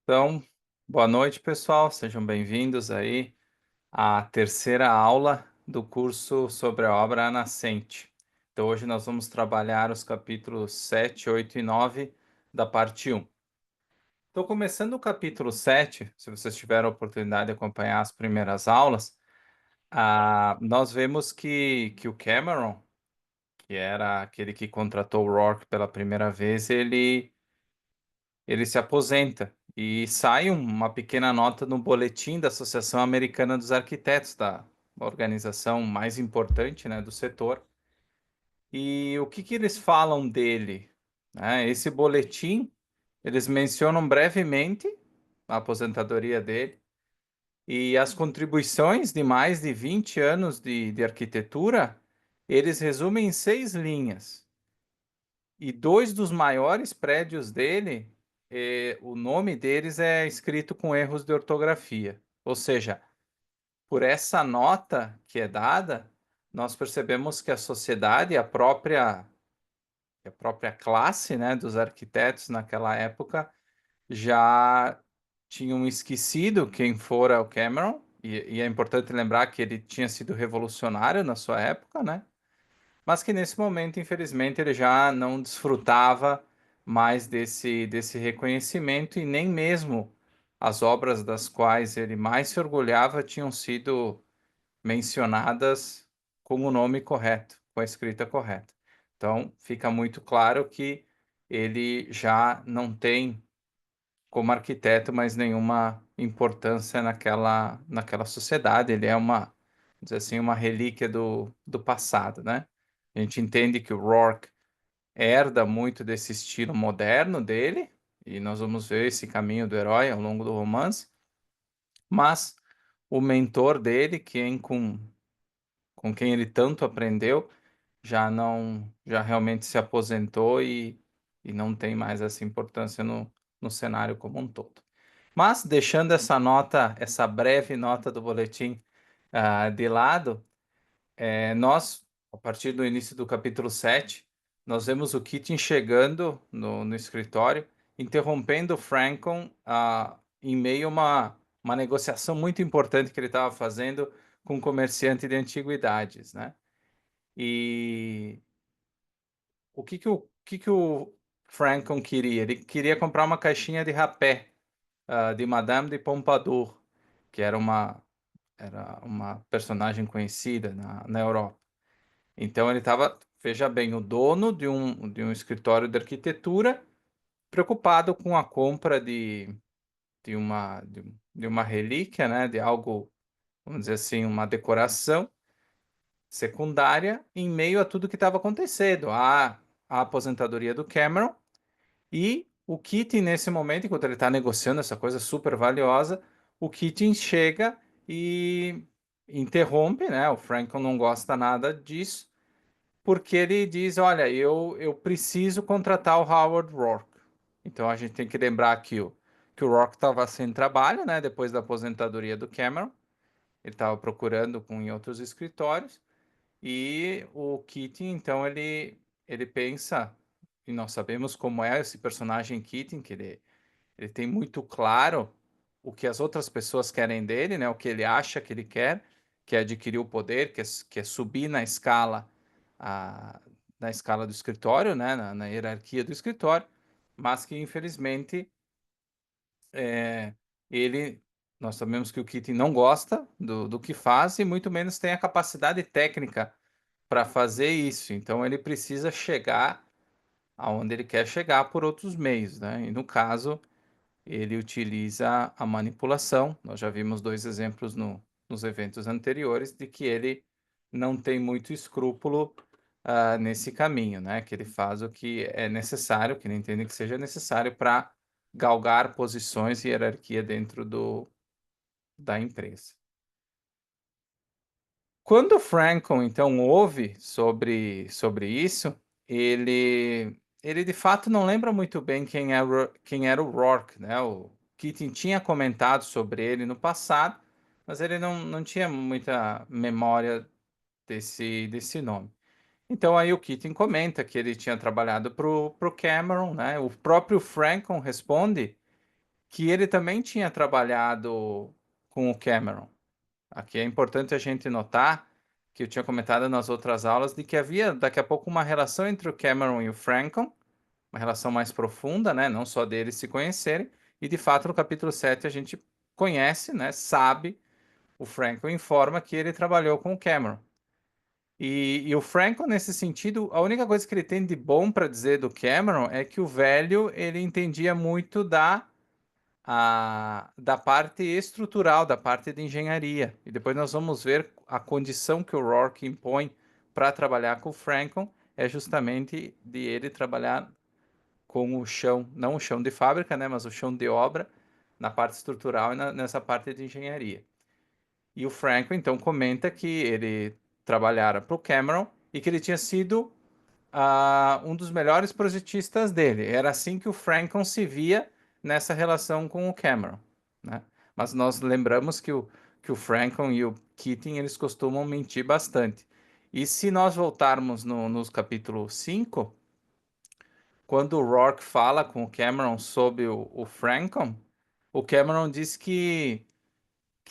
Então, boa noite, pessoal. Sejam bem-vindos aí à terceira aula do curso sobre a obra A Nascente. Então, hoje nós vamos trabalhar os capítulos 7, 8 e 9 da parte 1. Então, começando o capítulo 7, se vocês tiveram a oportunidade de acompanhar as primeiras aulas, nós vemos que o Cameron, que era aquele que contratou o Rourke pela primeira vez, ele se aposenta e sai uma pequena nota no boletim da Associação Americana dos Arquitetos, da organização mais importante, né, do setor. E o que eles falam dele? Esse boletim, eles mencionam brevemente a aposentadoria dele e as contribuições de mais de 20 anos de arquitetura, eles resumem em 6 linhas. E dois dos maiores prédios dele, o nome deles é escrito com erros de ortografia. Ou seja, por essa nota que é dada, nós percebemos que a sociedade, a própria classe, né, dos arquitetos naquela época, já tinham esquecido quem fora o Cameron, e é importante lembrar que ele tinha sido revolucionário na sua época, né? Mas que nesse momento, infelizmente, ele já não desfrutava mais desse reconhecimento e nem mesmo as obras das quais ele mais se orgulhava tinham sido mencionadas com o nome correto, com a escrita correta. Então, fica muito claro que ele já não tem, como arquiteto, mais nenhuma importância naquela sociedade. Ele é vamos dizer assim, uma relíquia do passado, né? A gente entende que o Rourke herda muito desse estilo moderno dele, e nós vamos ver esse caminho do herói ao longo do romance, mas o mentor dele, com quem ele tanto aprendeu, já realmente se aposentou e não tem mais essa importância no cenário como um todo. Mas, deixando essa breve nota do boletim de lado, nós, a partir do início do capítulo 7, nós vemos o Keating chegando no escritório, interrompendo o Frankon em meio a uma negociação muito importante que ele estava fazendo com um comerciante de antiguidades, né? E o que que o Frankon queria? Ele queria comprar uma caixinha de rapé de Madame de Pompadour, que era uma personagem conhecida na Europa. Então ele estava, veja bem, o dono de um escritório de arquitetura, preocupado com a compra de uma relíquia, né, de algo, vamos dizer assim, uma decoração secundária em meio a tudo que estava acontecendo, a aposentadoria do Cameron e o Keating nesse momento, enquanto ele está negociando essa coisa super valiosa, o Keating chega e interrompe, né? O Franklin não gosta nada disso, porque ele diz: Olha, eu preciso contratar o Howard Rourke. Então a gente tem que lembrar que o Rourke estava sem trabalho, né? Depois da aposentadoria do Cameron, ele estava procurando em outros escritórios. E o Keating, então, ele pensa, e nós sabemos como é esse personagem Keating, que ele tem muito claro o que as outras pessoas querem dele, né? O que ele acha que ele quer, que é adquirir o poder, que é subir a, na escala do escritório, né? Na hierarquia do escritório, mas que infelizmente é, ele, nós sabemos que o Keating não gosta do que faz e muito menos tem a capacidade técnica para fazer isso. Então ele precisa chegar aonde ele quer chegar por outros meios, né? E no caso, ele utiliza a manipulação. Nós já vimos dois exemplos nos eventos anteriores de que ele não tem muito escrúpulo nesse caminho, né? Que ele faz o que é necessário, que ele entende que seja necessário para galgar posições e hierarquia dentro da empresa. Quando o Franklin, então, ouve sobre isso, ele de fato não lembra muito bem quem era o Rourke, né? O Keating tinha comentado sobre ele no passado, mas ele não tinha muita memória desse nome. Então aí o Keating comenta que ele tinha trabalhado pro Cameron, né? O próprio Franklin responde que ele também tinha trabalhado com o Cameron. Aqui é importante a gente notar que eu tinha comentado nas outras aulas de que havia daqui a pouco uma relação entre o Cameron e o Franklin, uma relação mais profunda, né? Não só deles se conhecerem, e de fato no capítulo 7 a gente conhece, né? Sabe, o Franklin informa que ele trabalhou com o Cameron. E o Franklin, nesse sentido, a única coisa que ele tem de bom para dizer do Cameron é que o velho ele entendia muito da parte estrutural, da parte de engenharia. E depois nós vamos ver a condição que o Rourke impõe para trabalhar com o Franklin é justamente de ele trabalhar com o chão, não o chão de fábrica, né, mas o chão de obra na parte estrutural e nessa parte de engenharia. E o Franklin então comenta que ele trabalhara para o Cameron e que ele tinha sido um dos melhores projetistas dele. Era assim que o Franklin se via nessa relação com o Cameron, né? Mas nós lembramos que o Franklin e o Keating eles costumam mentir bastante. E se nós voltarmos nos capítulo 5, quando o Rourke fala com o Cameron sobre o Franklin, o Cameron diz que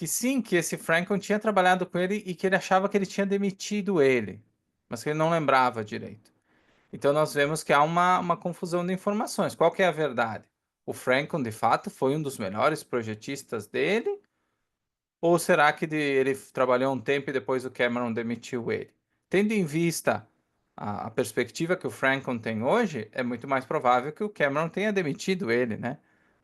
sim, que esse Franklin tinha trabalhado com ele e que ele achava que ele tinha demitido ele, mas que ele não lembrava direito. Então nós vemos que há uma confusão de informações. Qual que é a verdade? O Franklin, de fato, foi um dos melhores projetistas dele? Ou será que ele trabalhou um tempo e depois o Cameron demitiu ele? Tendo em vista a perspectiva que o Franklin tem hoje, é muito mais provável que o Cameron tenha demitido ele, né?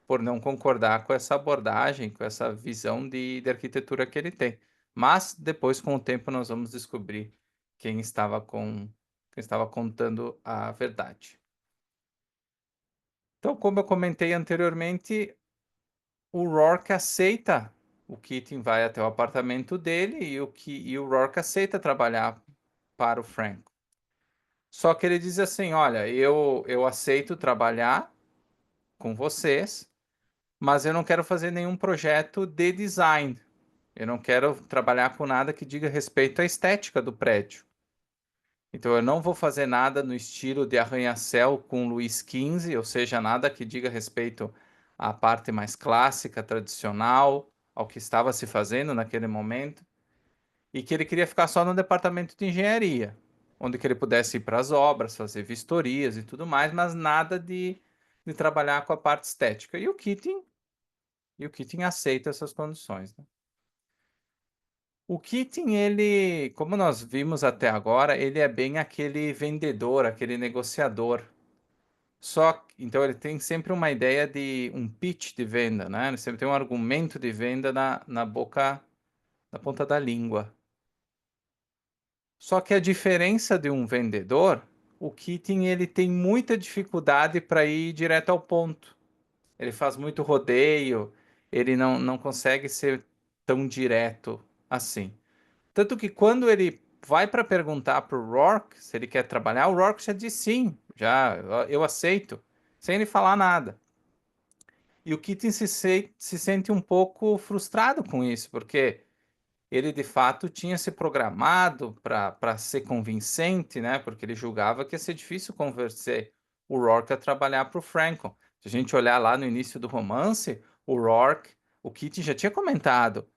Por não concordar com essa abordagem, com essa visão de arquitetura que ele tem. Mas depois, com o tempo, nós vamos descobrir quem estava contando a verdade. Então, como eu comentei anteriormente, o Rourke aceita. O Keating vai até o apartamento dele e o Rourke aceita trabalhar para o Frank. Só que ele diz assim: olha, eu aceito trabalhar com vocês, mas eu não quero fazer nenhum projeto de design. Eu não quero trabalhar com nada que diga respeito à estética do prédio. Então eu não vou fazer nada no estilo de arranha-céu com Luís XV, ou seja, nada que diga respeito à parte mais clássica, tradicional, ao que estava se fazendo naquele momento, e que ele queria ficar só no departamento de engenharia, onde que ele pudesse ir para as obras, fazer vistorias e tudo mais, mas nada de trabalhar com a parte estética. E o Keating aceita essas condições, né? O Keating, ele, como nós vimos até agora, ele é bem aquele vendedor, aquele negociador. Então ele tem sempre uma ideia de um pitch de venda, né? Ele sempre tem um argumento de venda na boca, na ponta da língua. Só que a diferença de um vendedor, o Keating ele tem muita dificuldade para ir direto ao ponto. Ele faz muito rodeio, ele não consegue ser tão direto assim. Tanto que quando ele vai para perguntar para o Rourke se ele quer trabalhar, o Rourke já diz sim, já eu aceito, sem ele falar nada. E o Keating se sente um pouco frustrado com isso, porque ele de fato tinha se programado para ser convincente, né? Porque ele julgava que ia ser difícil convencer o Rourke a trabalhar para o Franklin. Se a gente olhar lá no início do romance, o Keating já tinha comentado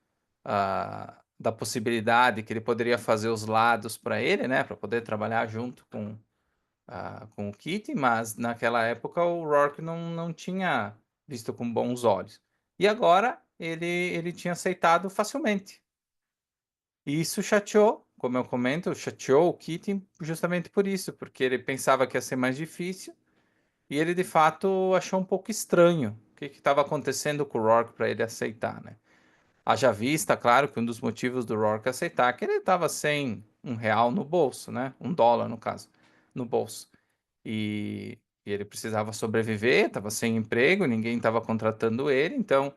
da possibilidade que ele poderia fazer os lados para ele, né? Para poder trabalhar junto com o Keating, mas naquela época o Rourke não tinha visto com bons olhos. E agora ele tinha aceitado facilmente. E isso chateou, como eu comento, chateou o Keating justamente por isso, porque ele pensava que ia ser mais difícil e ele de fato achou um pouco estranho o que estava acontecendo com o Rourke para ele aceitar, né? Haja vista, claro, que um dos motivos do Rourke aceitar é que ele estava sem R$ 1 no bolso, né? US$ 1 no caso, no bolso. E ele precisava sobreviver, estava sem emprego, ninguém estava contratando ele, então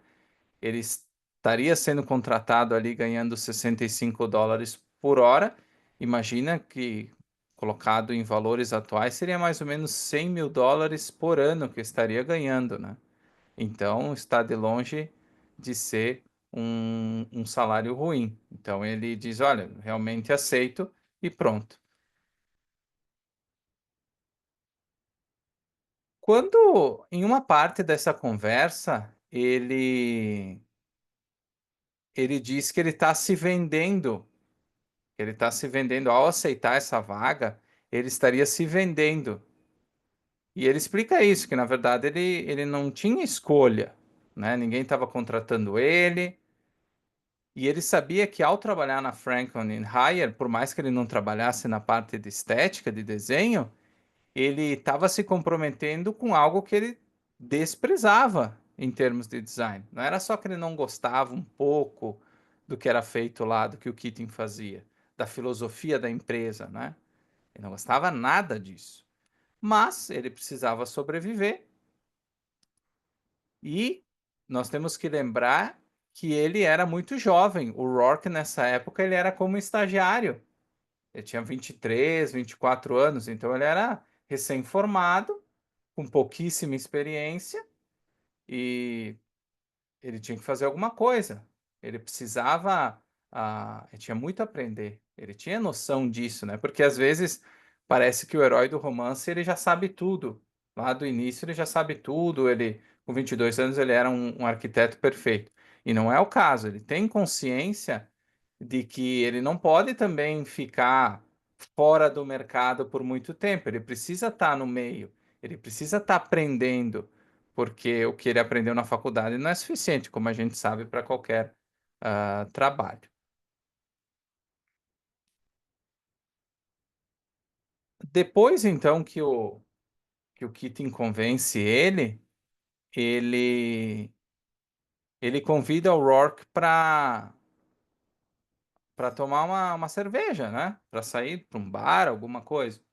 ele estaria sendo contratado ali ganhando US$ 65 por hora. Imagina que, colocado em valores atuais, seria mais ou menos US$ 100.000 por ano que estaria ganhando, né? Então está de longe de ser um salário ruim. Então ele diz: olha, realmente aceito e pronto. Quando, em uma parte dessa conversa, ele ele diz que ele está se vendendo, ele está se vendendo ao aceitar essa vaga, ele estaria se vendendo. E ele explica isso, que na verdade ele não tinha escolha, né? Ninguém estava contratando ele, e ele sabia que ao trabalhar na Franklin Hire, por mais que ele não trabalhasse na parte de estética, de desenho, ele estava se comprometendo com algo que ele desprezava em termos de design. Não era só que ele não gostava um pouco do que era feito lá, do que o Keating fazia, da filosofia da empresa, né? Ele não gostava nada disso. Mas ele precisava sobreviver e nós temos que lembrar que ele era muito jovem. O Rourke, nessa época, ele era como estagiário. Ele tinha 23, 24 anos, então ele era recém-formado, com pouquíssima experiência, e ele tinha que fazer alguma coisa. Ele precisava, ele tinha muito a aprender. Ele tinha noção disso, né? Porque às vezes parece que o herói do romance ele já sabe tudo. Lá do início ele já sabe tudo. Ele, com 22 anos, ele era um arquiteto perfeito. E não é o caso. Ele tem consciência de que ele não pode também ficar fora do mercado por muito tempo. Ele precisa estar no meio. Ele precisa estar aprendendo porque o que ele aprendeu na faculdade não é suficiente, como a gente sabe, para qualquer trabalho. Depois, então, que o Keating convence ele, ele convida o Rourke para tomar uma cerveja, né? Para sair para um bar, alguma coisa.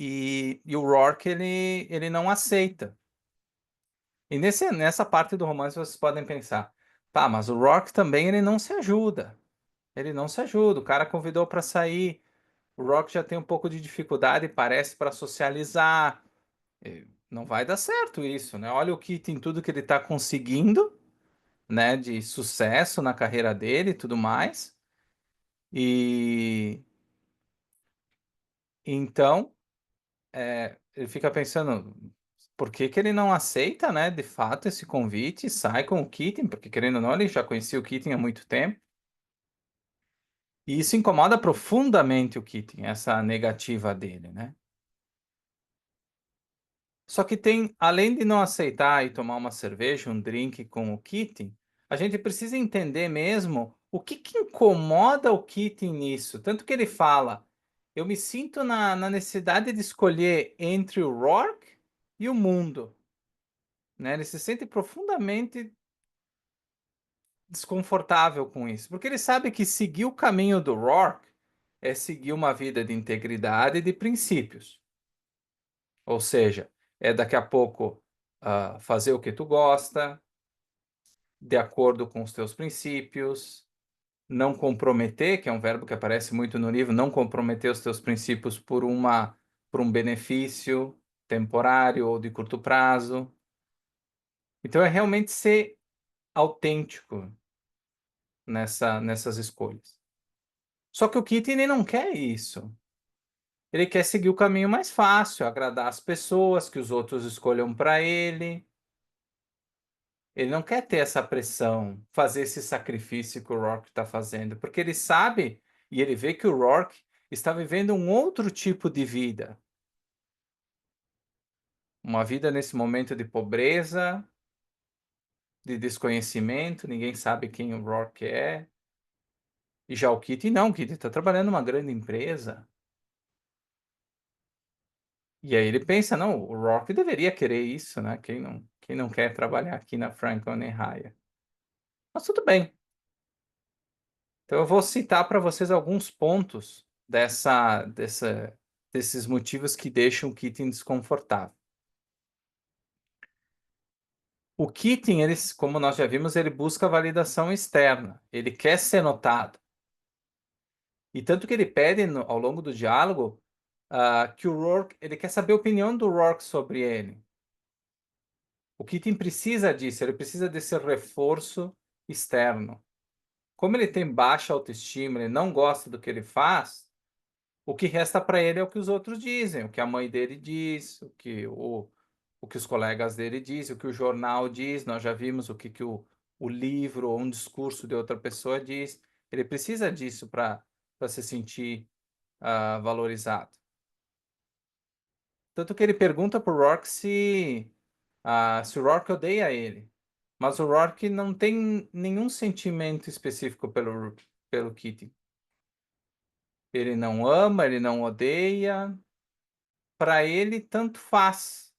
E o Rourke, ele não aceita. E nessa parte do romance vocês podem pensar, tá, mas o Rourke também ele não se ajuda. Ele não se ajuda. O cara convidou para sair. O Rock já tem um pouco de dificuldade, parece, para socializar. Não vai dar certo isso, né? Olha o Keating, tudo que ele está conseguindo, né? De sucesso na carreira dele e tudo mais. E então ele fica pensando, por que que ele não aceita, né? De fato, esse convite e sai com o Keating, porque querendo ou não, ele já conhecia o Keating há muito tempo. E isso incomoda profundamente o Keating, essa negativa dele, né? Só que tem, além de não aceitar e tomar uma cerveja, um drink com o Keating, a gente precisa entender mesmo o que que incomoda o Keating nisso. Tanto que ele fala, eu me sinto na necessidade de escolher entre o Rourke e o mundo, né? Ele se sente profundamente desconfortável com isso, porque ele sabe que seguir o caminho do Rourke é seguir uma vida de integridade e de princípios. Ou seja, é daqui a pouco fazer o que tu gosta, de acordo com os teus princípios, não comprometer, que é um verbo que aparece muito no livro, não comprometer os teus princípios por um benefício temporário ou de curto prazo. Então é realmente ser autêntico nessas escolhas. Só que o Keating ele não quer isso. Ele quer seguir o caminho mais fácil, agradar as pessoas, que os outros escolham para ele. Ele não quer ter essa pressão, fazer esse sacrifício que o Rourke está fazendo, porque ele sabe e ele vê que o Rourke está vivendo um outro tipo de vida. Uma vida nesse momento de pobreza, de desconhecimento, ninguém sabe quem o Rourke é. E já o Kitty não, o Kitty está trabalhando numa grande empresa. E aí ele pensa, não, o Rourke deveria querer isso, né? Quem não quer trabalhar aqui na Franklin Hire? Mas tudo bem. Então, eu vou citar para vocês alguns pontos desses motivos que deixam o Keating desconfortável. O Keating, ele, como nós já vimos, ele busca validação externa. Ele quer ser notado. E tanto que ele pede ao longo do diálogo que o Rourke, ele quer saber a opinião do Rourke sobre ele. O Keating precisa disso, ele precisa desse reforço externo. Como ele tem baixa autoestima, ele não gosta do que ele faz, o que resta para ele é o que os outros dizem, o que a mãe dele diz, o que o que os colegas dele dizem, o que o jornal diz, nós já vimos o que o livro ou um discurso de outra pessoa diz. Ele precisa disso para se sentir valorizado. Tanto que ele pergunta pro Rourke se o Rourke odeia ele. Mas o Rourke não tem nenhum sentimento específico pelo Keating. Ele não ama, ele não odeia. Para ele, tanto faz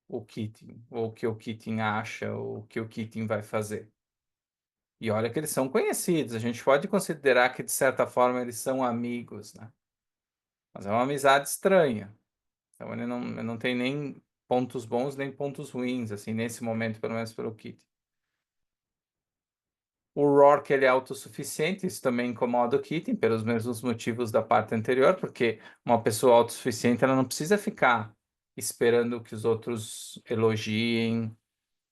o Keating, ou o que o Keating acha, ou o que o Keating vai fazer. E olha que eles são conhecidos, a gente pode considerar que, de certa forma, eles são amigos, né? Mas é uma amizade estranha. Então ele não tem nem pontos bons nem pontos ruins, assim, nesse momento, pelo menos pelo Keating. O Rourke, ele é autossuficiente, isso também incomoda o Keating, pelos mesmos motivos da parte anterior, porque uma pessoa autossuficiente, ela não precisa ficar esperando que os outros elogiem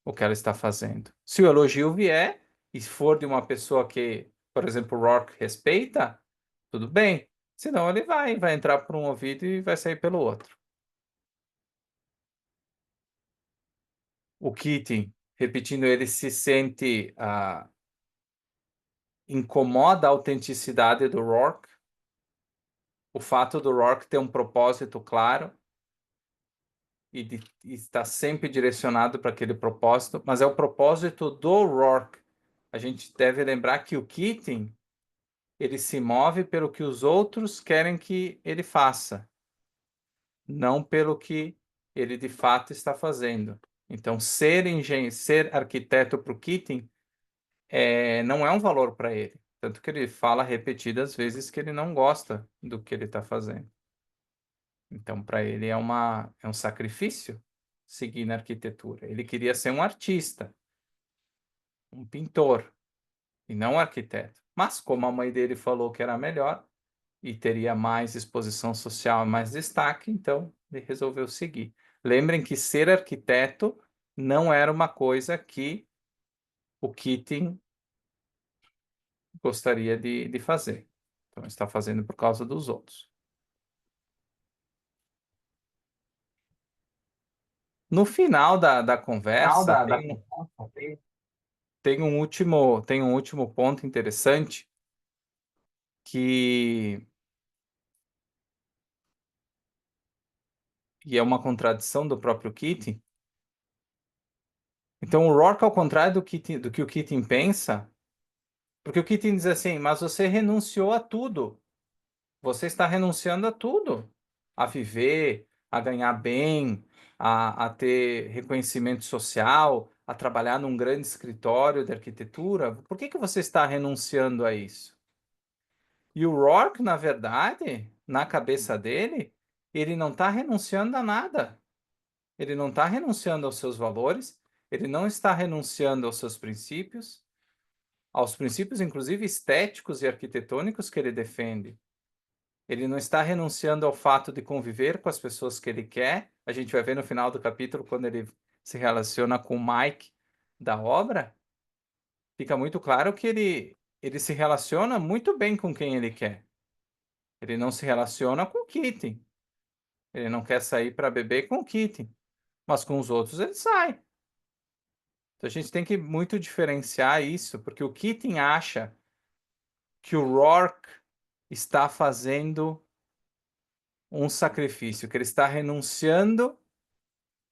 o que ela está fazendo. Se o elogio vier, e for de uma pessoa que, por exemplo, o Rourke respeita, tudo bem. Senão ele vai entrar por um ouvido e vai sair pelo outro. O Keating, repetindo, ele se sente incomoda a autenticidade do Rourke, o fato do Rourke ter um propósito claro e de estar sempre direcionado para aquele propósito, mas é o propósito do Rourke. A gente deve lembrar que o Keating, ele se move pelo que os outros querem que ele faça, não pelo que ele de fato está fazendo. Então, ser engenheiro, ser arquiteto para o Keating não é um valor para ele. Tanto que ele fala repetidas vezes que ele não gosta do que ele está fazendo. Então, para ele é um sacrifício seguir na arquitetura. Ele queria ser um artista, um pintor, e não um arquiteto. Mas, como a mãe dele falou que era melhor e teria mais exposição social, mais destaque, então ele resolveu seguir. Lembrem que ser arquiteto não era uma coisa que o Keating gostaria de fazer. Então, está fazendo por causa dos outros. No final da Final conversa, da conversa, tem um último ponto interessante que e é uma contradição do próprio Keating. Então, o Rourke, ao contrário do que o Keating pensa, porque o Keating diz assim, mas você renunciou a tudo. Você está renunciando a tudo. A viver, a ganhar bem, a ter reconhecimento social, a trabalhar num grande escritório de arquitetura. Por que você está renunciando a isso? E o Rourke, na verdade, na cabeça dele, ele não está renunciando a nada. Ele não está renunciando aos seus valores, ele não está renunciando aos princípios, inclusive estéticos e arquitetônicos que ele defende. Ele não está renunciando ao fato de conviver com as pessoas que ele quer. A gente vai ver no final do capítulo, quando ele se relaciona com o Mike da obra, fica muito claro que ele se relaciona muito bem com quem ele quer. Ele não se relaciona com o Keating. Ele não quer sair para beber com o Keating, mas com os outros ele sai. Então a gente tem que muito diferenciar isso, porque o Keating acha que o Rourke está fazendo um sacrifício, que ele está renunciando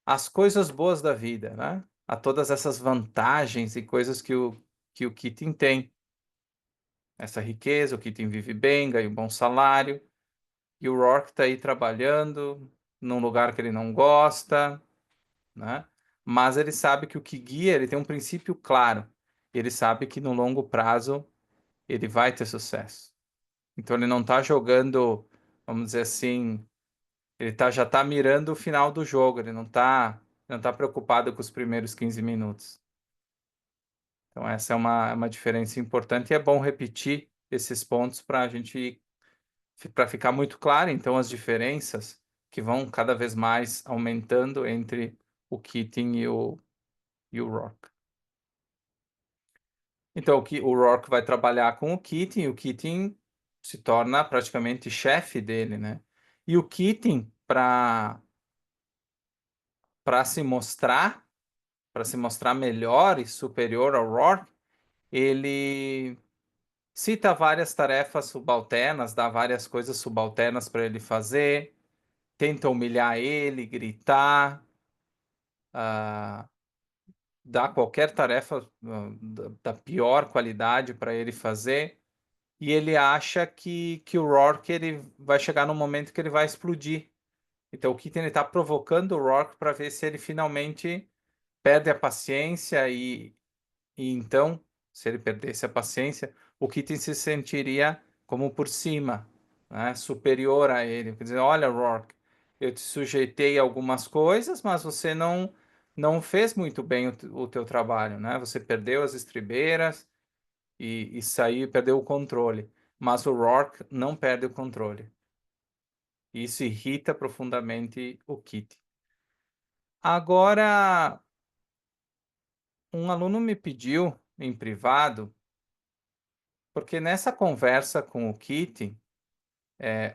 às coisas boas da vida, né? A todas essas vantagens e coisas que o Keating tem. Essa riqueza, o Keating vive bem, ganha um bom salário, e o Rourke está aí trabalhando num lugar que ele não gosta, né? Mas ele sabe que o que guia, ele tem um princípio claro. Ele sabe que no longo prazo ele vai ter sucesso. Então ele não está jogando, vamos dizer assim, já está mirando o final do jogo, ele não tá preocupado com os primeiros 15 minutos. Então essa é uma diferença importante e é bom repetir esses pontos para a gente, para ficar muito claro, então, as diferenças que vão cada vez mais aumentando entre o Keating e o Rourke. Então, o Rourke vai trabalhar com o Keating se torna praticamente chefe dele, né? E o Keating, para se mostrar, melhor e superior ao Rourke, ele cita várias tarefas subalternas, dá várias coisas subalternas para ele fazer, tenta humilhar ele, gritar, ah, dá qualquer tarefa da pior qualidade para ele fazer, e ele acha que o Rourke ele vai chegar num momento que ele vai explodir. Então o Keaton está provocando o Rourke para ver se ele finalmente perde a paciência e então, se ele perdesse a paciência, o Keaton se sentiria como por cima, né, superior a ele. Quer dizer, olha, Rourke, eu te sujeitei a algumas coisas, mas você não fez muito bem o teu trabalho, né? Você perdeu as estribeiras e saiu, perdeu o controle. Mas o Rourke não perde o controle. Isso irrita profundamente o Keaton. Agora, um aluno me pediu em privado, porque nessa conversa com o Keaton,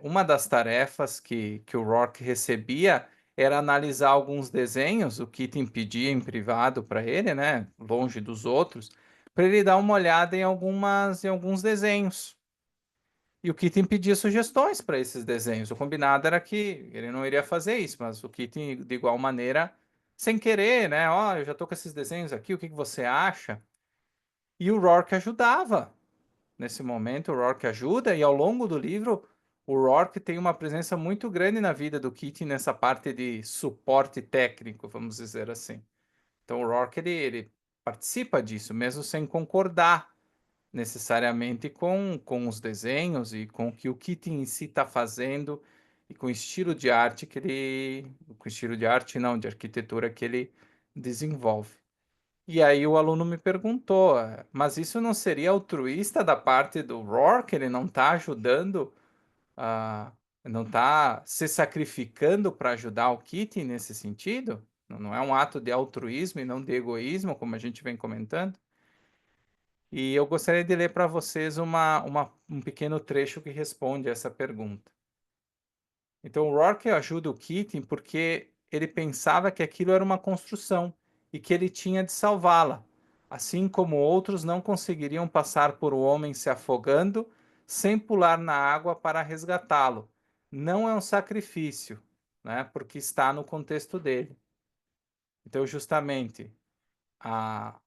uma das tarefas que o Rourke recebia era analisar alguns desenhos, o Keaton pedia em privado para ele, né, longe dos outros, para ele dar uma olhada em alguns desenhos. E o Keaton pedia sugestões para esses desenhos. O combinado era que ele não iria fazer isso, mas o Keaton, de igual maneira, sem querer, né? Ó, eu já estou com esses desenhos aqui, o que que você acha? E o Rourke ajudava. Nesse momento, o Rourke ajuda, e ao longo do livro, o Rourke tem uma presença muito grande na vida do Keaton nessa parte de suporte técnico, vamos dizer assim. Então, o Rourke ele participa disso, mesmo sem concordar necessariamente com os desenhos e com o que o Keaton em si está fazendo e com o estilo de arte que ele, com o estilo de arte não, de arquitetura que ele desenvolve. E aí o aluno me perguntou, mas isso não seria altruísta da parte do Rourke? Ele não está ajudando a, não está se sacrificando para ajudar o Keaton nesse sentido? Não é um ato de altruísmo e não de egoísmo, como a gente vem comentando? E eu gostaria de ler para vocês um pequeno trecho que responde essa pergunta. Então, o Rourke ajuda o Keaton porque ele pensava que aquilo era uma construção e que ele tinha de salvá-la, assim como outros não conseguiriam passar por um homem se afogando sem pular na água para resgatá-lo. Não é um sacrifício, né? Porque está no contexto dele. Então, justamente,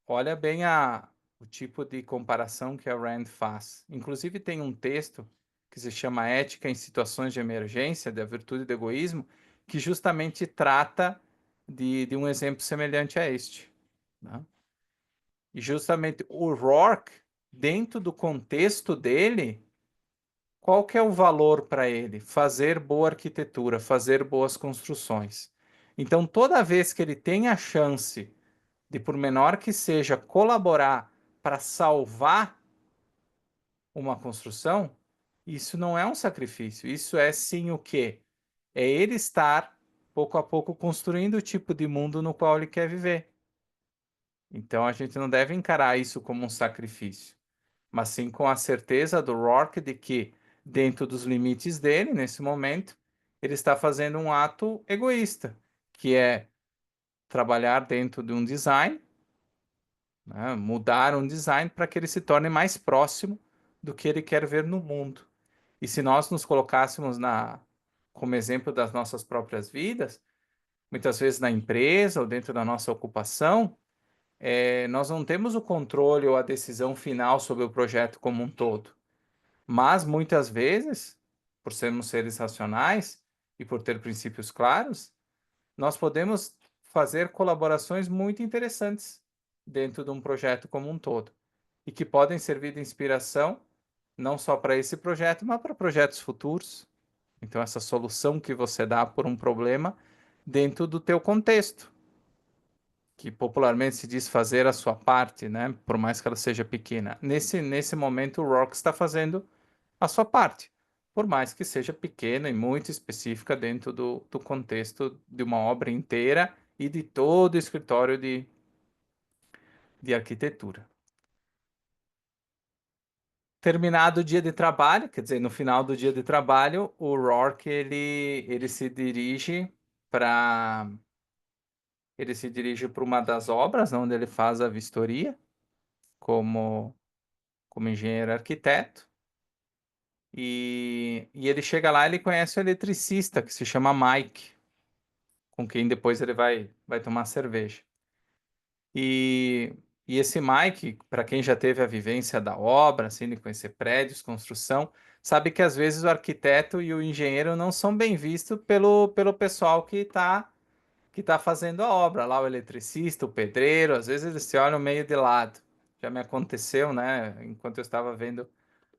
olha bem o tipo de comparação que a Rand faz. Inclusive, tem um texto que se chama Ética em Situações de Emergência, da Virtude do Egoísmo, que justamente trata de um exemplo semelhante a este. Né? E justamente o Rourke, dentro do contexto dele, qual que é o valor para ele? Fazer boa arquitetura, fazer boas construções. Então, toda vez que ele tem a chance de, por menor que seja, colaborar para salvar uma construção, isso não é um sacrifício. Isso é sim o quê? É ele estar, pouco a pouco, construindo o tipo de mundo no qual ele quer viver. Então a gente não deve encarar isso como um sacrifício, mas sim com a certeza do Rourke de que, dentro dos limites dele, nesse momento, ele está fazendo um ato egoísta, que é trabalhar dentro de um design, né, mudar um design para que ele se torne mais próximo do que ele quer ver no mundo. E se nós nos colocássemos como exemplo das nossas próprias vidas, muitas vezes na empresa ou dentro da nossa ocupação, nós não temos o controle ou a decisão final sobre o projeto como um todo. Mas muitas vezes, por sermos seres racionais e por ter princípios claros, nós podemos fazer colaborações muito interessantes dentro de um projeto como um todo e que podem servir de inspiração não só para esse projeto, mas para projetos futuros. Então, essa solução que você dá por um problema dentro do teu contexto, que popularmente se diz fazer a sua parte, né? Por mais que ela seja pequena. Nesse momento, o Rock está fazendo a sua parte, por mais que seja pequena e muito específica dentro do contexto de uma obra inteira e de todo o escritório de arquitetura. Terminado o dia de trabalho, quer dizer, no final do dia de trabalho, o Rourke ele se dirige para ele se dirige para uma das obras, onde ele faz a vistoria como, como engenheiro arquiteto. E ele chega lá, ele conhece o eletricista, que se chama Mike, com quem depois ele vai tomar cerveja. E, e esse Mike, para quem já teve a vivência da obra, assim, de conhecer prédios, construção, sabe que às vezes o arquiteto e o engenheiro não são bem vistos pelo pessoal que tá fazendo a obra, lá o eletricista, o pedreiro, às vezes eles se olham meio de lado. Já me aconteceu, né, enquanto eu estava vendo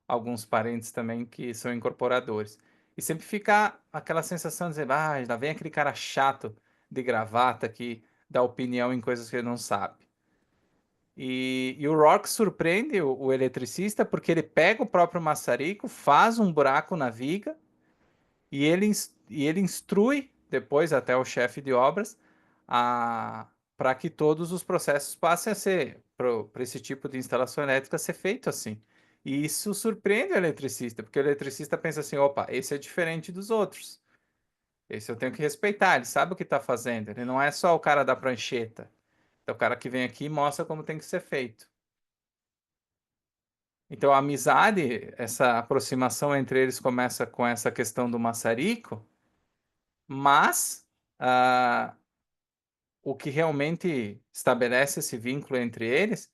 alguns parentes também que são incorporadores. E sempre fica aquela sensação de dizer, ah, já vem aquele cara chato de gravata que dá opinião em coisas que ele não sabe. E o Rock surpreende o eletricista porque ele pega o próprio maçarico, faz um buraco na viga e ele instrui depois até o chefe de obras para que todos os processos passem a ser, para esse tipo de instalação elétrica ser feito assim. E isso surpreende o eletricista, porque o eletricista pensa assim: opa, esse é diferente dos outros. Esse eu tenho que respeitar, ele sabe o que está fazendo. Ele não é só o cara da prancheta. É o cara que vem aqui e mostra como tem que ser feito. Então, a amizade, essa aproximação entre eles começa com essa questão do maçarico, mas ah, o que realmente estabelece esse vínculo entre eles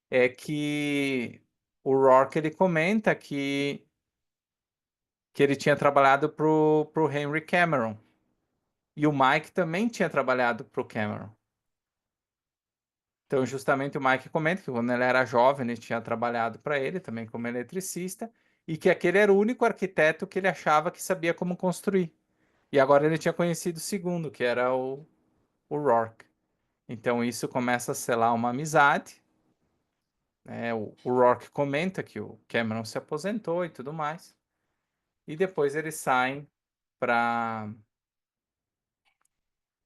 é que o Rourke ele comenta que ele tinha trabalhado pro Henry Cameron e o Mike também tinha trabalhado pro Cameron. Então, justamente o Mike comenta que quando ele era jovem, ele tinha trabalhado para ele também como eletricista e que aquele era o único arquiteto que ele achava que sabia como construir. E agora ele tinha conhecido o segundo, que era o Rourke. Então, isso começa a selar uma amizade, né? O Rourke comenta que o Cameron se aposentou e tudo mais. E depois eles saem para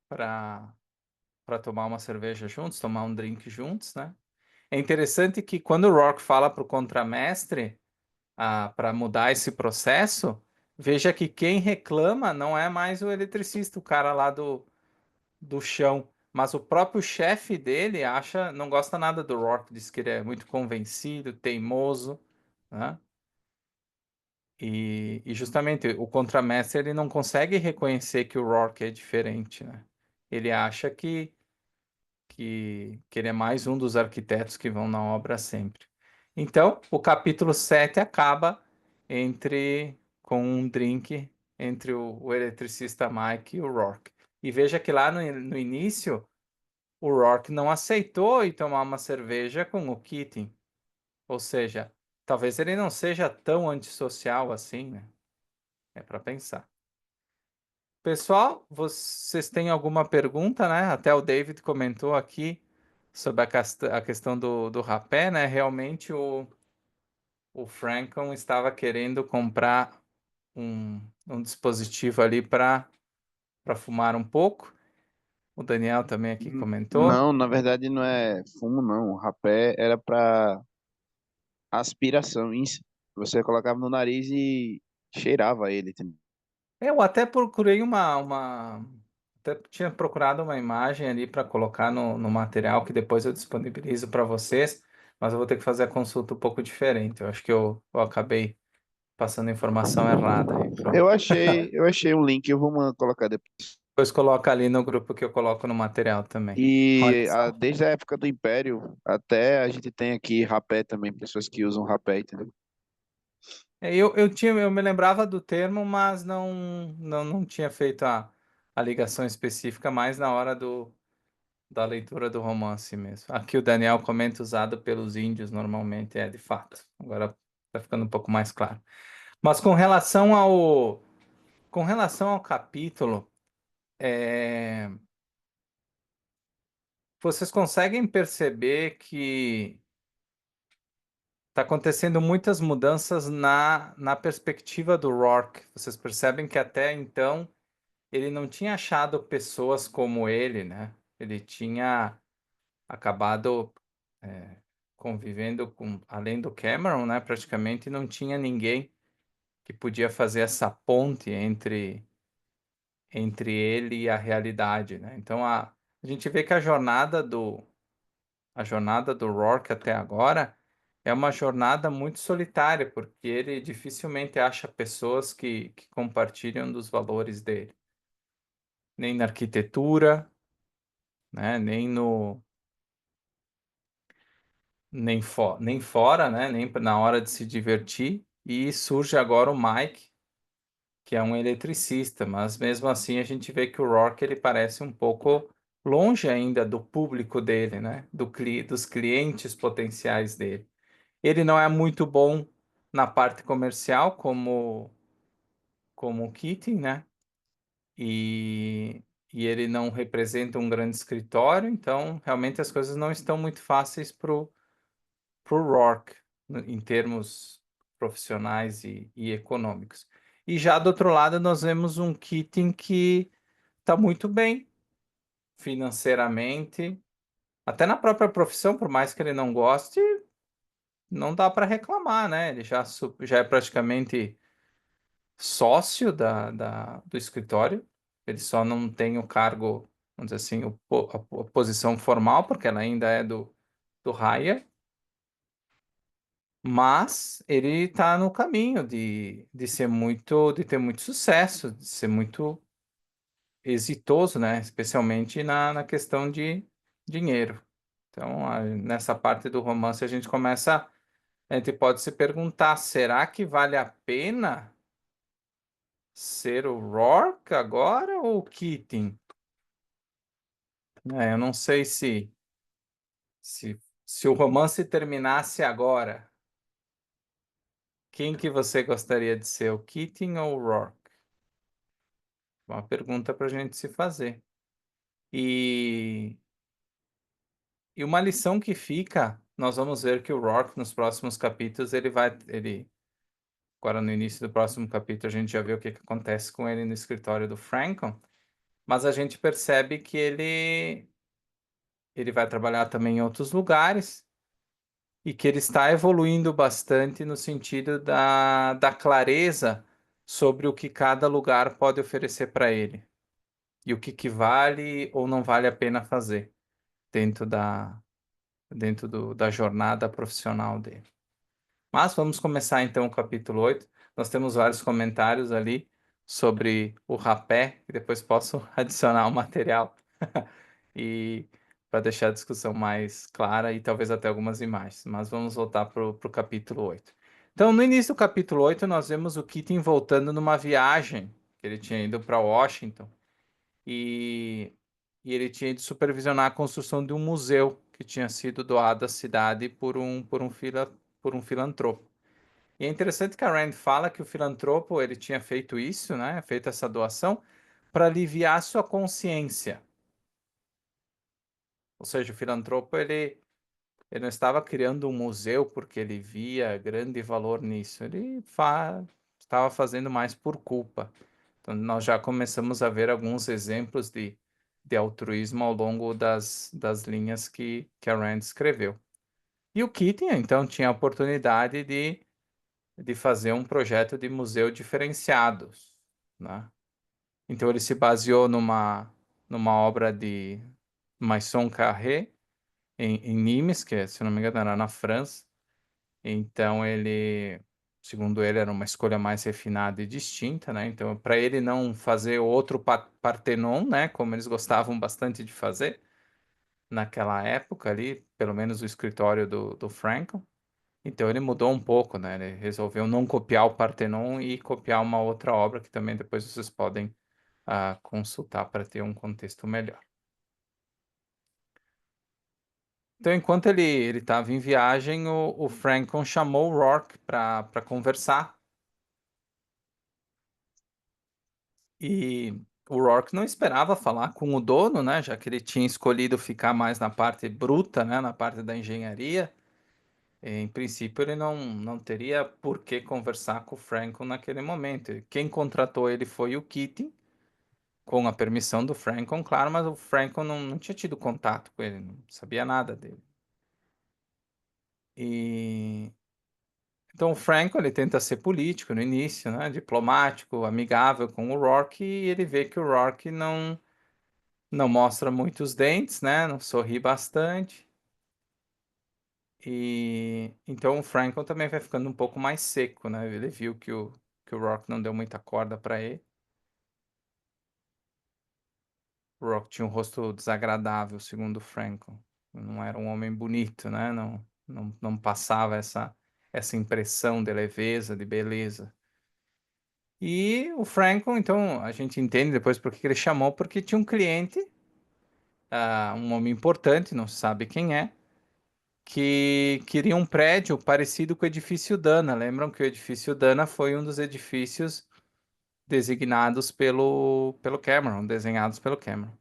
para para tomar uma cerveja juntos, tomar um drink juntos, né? É interessante que quando o Rourke fala para o contramestre para mudar esse processo, veja que quem reclama não é mais o eletricista, o cara lá do chão, mas o próprio chefe dele acha, não gosta nada do Rourke, diz que ele é muito convencido, teimoso, né? E justamente o contramestre ele não consegue reconhecer que o Rourke é diferente, né? Ele acha que ele é mais um dos arquitetos que vão na obra sempre. Então, o capítulo 7 acaba com um drink entre o eletricista Mike e o Rourke. E veja que lá no início, o Rourke não aceitou ir tomar uma cerveja com o Keating. Ou seja, talvez ele não seja tão antissocial assim, né? É para pensar. Pessoal, vocês têm alguma pergunta, né? Até o David comentou aqui sobre a questão do rapé, né? Realmente o Frankon estava querendo comprar um dispositivo ali para fumar um pouco. O Daniel também aqui comentou. Não, na verdade não é fumo, não. O rapé era para aspiração. Você colocava no nariz e cheirava ele também. Eu até procurei até tinha procurado uma imagem ali para colocar no material que depois eu disponibilizo para vocês, mas eu vou ter que fazer a consulta um pouco diferente. Eu acho que eu acabei passando a informação errada aí Eu achei um link, eu vou colocar depois. depois coloca ali no grupo que eu coloco no material também. Olha E só. desde a época do Império até a gente tem aqui rapé também, pessoas que usam rapé, entendeu? Eu me lembrava do termo, mas não tinha feito a ligação específica mais na hora da leitura do romance mesmo. Aqui o Daniel comenta usado pelos índios normalmente, de fato. Agora tá ficando um pouco mais claro. Mas com relação ao capítulo, é, vocês conseguem perceber que está acontecendo muitas mudanças na perspectiva do Rourke. Vocês percebem que até então ele não tinha achado pessoas como ele, né? Ele tinha acabado convivendo com, além do Cameron, né? Praticamente não tinha ninguém que podia fazer essa ponte entre ele e a realidade, né? Então a a gente vê que a jornada do Rourke até agora é uma jornada muito solitária, porque ele dificilmente acha pessoas que compartilham dos valores dele, nem na arquitetura, né, nem fora, né, nem na hora de se divertir. E surge agora o Mike, que é um eletricista, mas mesmo assim a gente vê que o Rourke ele parece um pouco longe ainda do público dele, né, dos clientes potenciais dele. Ele não é muito bom na parte comercial como o Keating, né? E, e ele não representa um grande escritório, então realmente as coisas não estão muito fáceis pro Rourke em termos profissionais e econômicos. E já do outro lado nós vemos um Keating que está muito bem financeiramente, até na própria profissão, por mais que ele não goste, não dá para reclamar, né? Ele já é praticamente sócio do escritório. Ele só não tem o cargo, vamos dizer assim, a posição formal, porque ela ainda é do Hire, mas ele está no caminho de ter muito sucesso, de ser muito exitoso, né? Especialmente na questão de dinheiro. Então, nessa parte do romance, a gente pode se perguntar, será que vale a pena ser o Rourke agora ou o Keating? Eu não sei se o romance terminasse agora, quem que você gostaria de ser, o Keating ou o Rourke? Uma pergunta para a gente se fazer. E, e uma lição que fica, nós vamos ver que o Rourke nos próximos capítulos, agora no início do próximo capítulo a gente já vê o que que acontece com ele no escritório do Franklin, mas a gente percebe que ele vai trabalhar também em outros lugares e que ele está evoluindo bastante no sentido da clareza sobre o que cada lugar pode oferecer para ele e o que que vale ou não vale a pena fazer dentro da jornada profissional dele. Mas vamos começar então o capítulo 8. Nós temos vários comentários ali sobre o rapé, que depois posso adicionar o material e para deixar a discussão mais clara e talvez até algumas imagens. Mas vamos voltar para o capítulo 8. Então, no início do capítulo 8, nós vemos o Keating voltando numa viagem, que ele tinha ido para Washington, e, e ele tinha ido supervisionar a construção de um museu que tinha sido doado à cidade por um filantropo. E é interessante que a Rand fala que o filantropo ele tinha feito isso, né? Feito essa doação para aliviar sua consciência. Ou seja, o filantropo ele não estava criando um museu porque ele via grande valor nisso. Estava fazendo mais por culpa. Então, nós já começamos a ver alguns exemplos de altruísmo ao longo das linhas que a Rand escreveu. E o Keating, então, tinha a oportunidade de fazer um projeto de museu diferenciado, né? Então, ele se baseou numa obra de Maison Carré, em Nimes, que, se não me engano, era na França. Então, segundo ele, era uma escolha mais refinada e distinta, né? Então, para ele não fazer outro Partenon, né? Como eles gostavam bastante de fazer naquela época ali, pelo menos o escritório do Franklin. Então, ele mudou um pouco, né? Ele resolveu não copiar o Partenon e copiar uma outra obra que também depois vocês podem consultar para ter um contexto melhor. Então, enquanto ele estava em viagem, o Franklin chamou o Rourke para conversar. E o Rourke não esperava falar com o dono, né? Já que ele tinha escolhido ficar mais na parte bruta, né? Na parte da engenharia. Em princípio, ele não teria por que conversar com o Franklin naquele momento. Quem contratou ele foi o Keating, com a permissão do Franklin, claro, mas o Franklin não tinha tido contato com ele, não sabia nada dele. E então o Franklin ele tenta ser político no início, né? Diplomático, amigável com o Rourke, e ele vê que o Rourke não mostra muitos dentes, né? Não sorri bastante. E então o Franklin também vai ficando um pouco mais seco, né? Ele viu que o Rock não deu muita corda para ele. O Rock tinha um rosto desagradável, segundo o Franklin. Não era um homem bonito, né? Não passava essa impressão de leveza, de beleza. E o Franklin, então, a gente entende depois por que ele chamou, porque tinha um cliente, um homem importante, não se sabe quem é, que queria um prédio parecido com o edifício Dana. Lembram que o edifício Dana foi um dos edifícios designados pelo Cameron, desenhados pelo Cameron.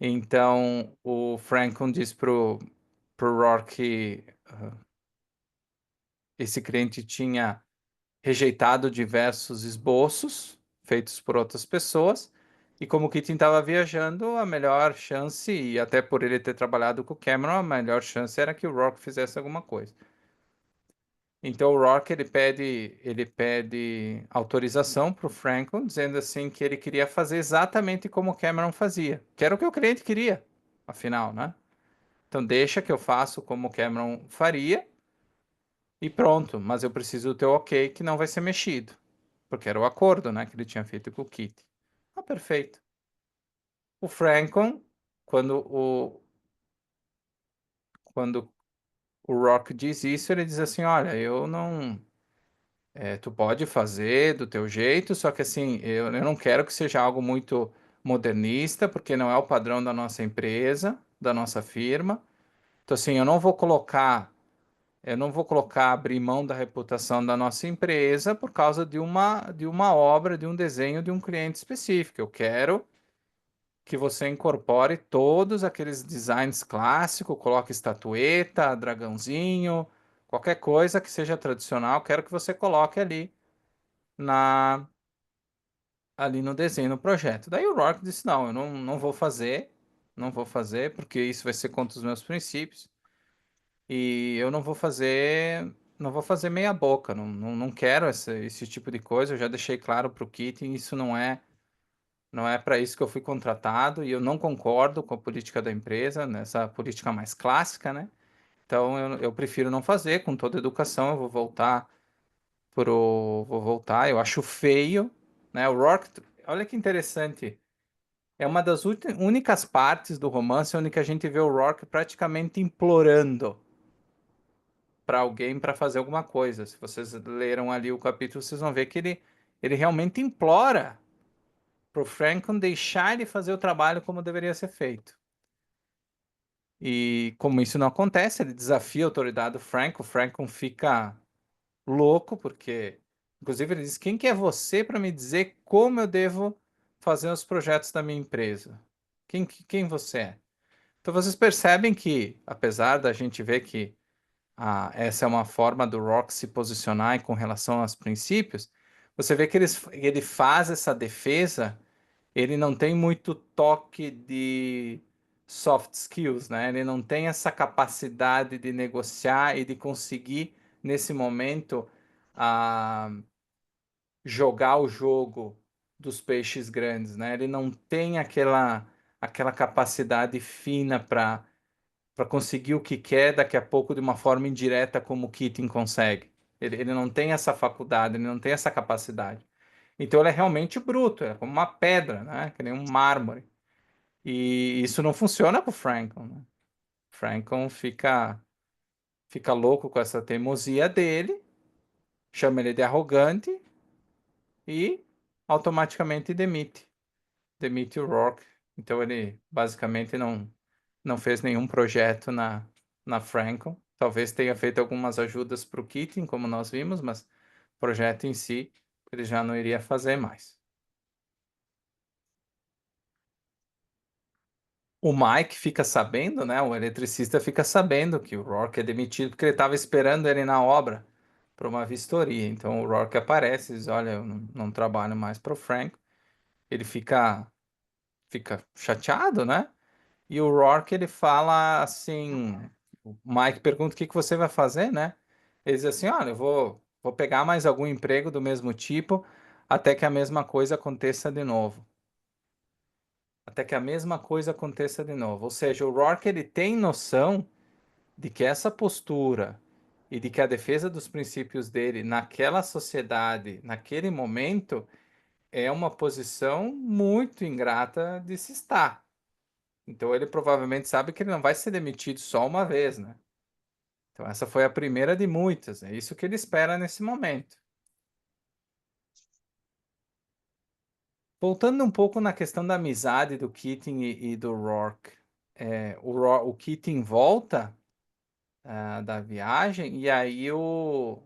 Então, o Franklin diz pro Rourke que esse cliente tinha rejeitado diversos esboços feitos por outras pessoas, e como o Keating estava viajando, a melhor chance, e até por ele ter trabalhado com o Cameron, a melhor chance era que o Rourke fizesse alguma coisa. Então o Rourke ele pede autorização para o Franklin, dizendo assim que ele queria fazer exatamente como o Cameron fazia, que era o que o cliente queria, afinal, né? Então deixa que eu faço como o Cameron faria e pronto, mas eu preciso do teu ok que não vai ser mexido, porque era o acordo, né, que ele tinha feito com o Kit. Ah, perfeito. O Franklin, quando o quando o Rock diz isso, ele diz assim, olha, eu não tu pode fazer do teu jeito, só que assim, eu não quero que seja algo muito modernista, porque não é o padrão da nossa empresa, da nossa firma. Então, assim, eu não vou colocar abrir mão da reputação da nossa empresa por causa de uma obra, de um desenho de um cliente específico. Eu quero que você incorpore todos aqueles designs clássicos, coloque estatueta, dragãozinho, qualquer coisa que seja tradicional, quero que você coloque na ali no desenho, no projeto. Daí o Rourke disse: não, eu não vou fazer, não vou fazer, porque isso vai ser contra os meus princípios. E eu não vou fazer meia boca, não quero esse tipo de coisa. Eu já deixei claro para o Keating, isso não é para isso que eu fui contratado, e eu não concordo com a política da empresa, nessa política mais clássica, né? Então eu prefiro não fazer, com toda educação, eu vou voltar, eu acho feio, né? O Rourke, olha que interessante. É uma das únicas partes do romance onde que a gente vê o Rourke praticamente implorando para alguém para fazer alguma coisa. Se vocês leram ali o capítulo, vocês vão ver que ele realmente implora pro Franklin deixar ele fazer o trabalho como deveria ser feito. E como isso não acontece, ele desafia a autoridade do Franklin. O Franklin fica louco, porque, inclusive, ele diz: quem que é você para me dizer como eu devo fazer os projetos da minha empresa? Quem você é? Então vocês percebem que, apesar da gente ver que essa é uma forma do Rock se posicionar com relação aos princípios, você vê que ele faz essa defesa, ele não tem muito toque de soft skills, né? Ele não tem essa capacidade de negociar e de conseguir, nesse momento, ah, jogar o jogo dos peixes grandes, né? Ele não tem aquela capacidade fina para conseguir o que quer daqui a pouco de uma forma indireta como o Keating consegue. Ele não tem essa faculdade, ele não tem essa capacidade. Então ele é realmente bruto, é como uma pedra, né? Que nem um mármore. E isso não funciona com o Franklin, né? Franklin fica louco com essa teimosia dele, chama ele de arrogante e automaticamente demite o Rourke. Então ele basicamente não fez nenhum projeto na Franklin. Talvez tenha feito algumas ajudas para o Keating, como nós vimos, mas o projeto em si ele já não iria fazer mais. O Mike fica sabendo, né? O eletricista fica sabendo que o Rourke é demitido porque ele estava esperando ele na obra para uma vistoria. Então o Rourke aparece e diz: olha, eu não trabalho mais para o Frank. Ele fica chateado, né? E o Rourke ele fala assim: o Mike pergunta o que que você vai fazer, né? Ele diz assim: olha, eu vou pegar mais algum emprego do mesmo tipo até que a mesma coisa aconteça de novo. até que a mesma coisa aconteça de novo. Ou seja, o Rourke ele tem noção de que essa postura e de que a defesa dos princípios dele naquela sociedade, naquele momento, é uma posição muito ingrata de se estar. Então ele provavelmente sabe que ele não vai ser demitido só uma vez, né? Então essa foi a primeira de muitas. É isso que ele espera nesse momento. Voltando um pouco na questão da amizade do Keating e do Rourke, o Keating volta da viagem e aí o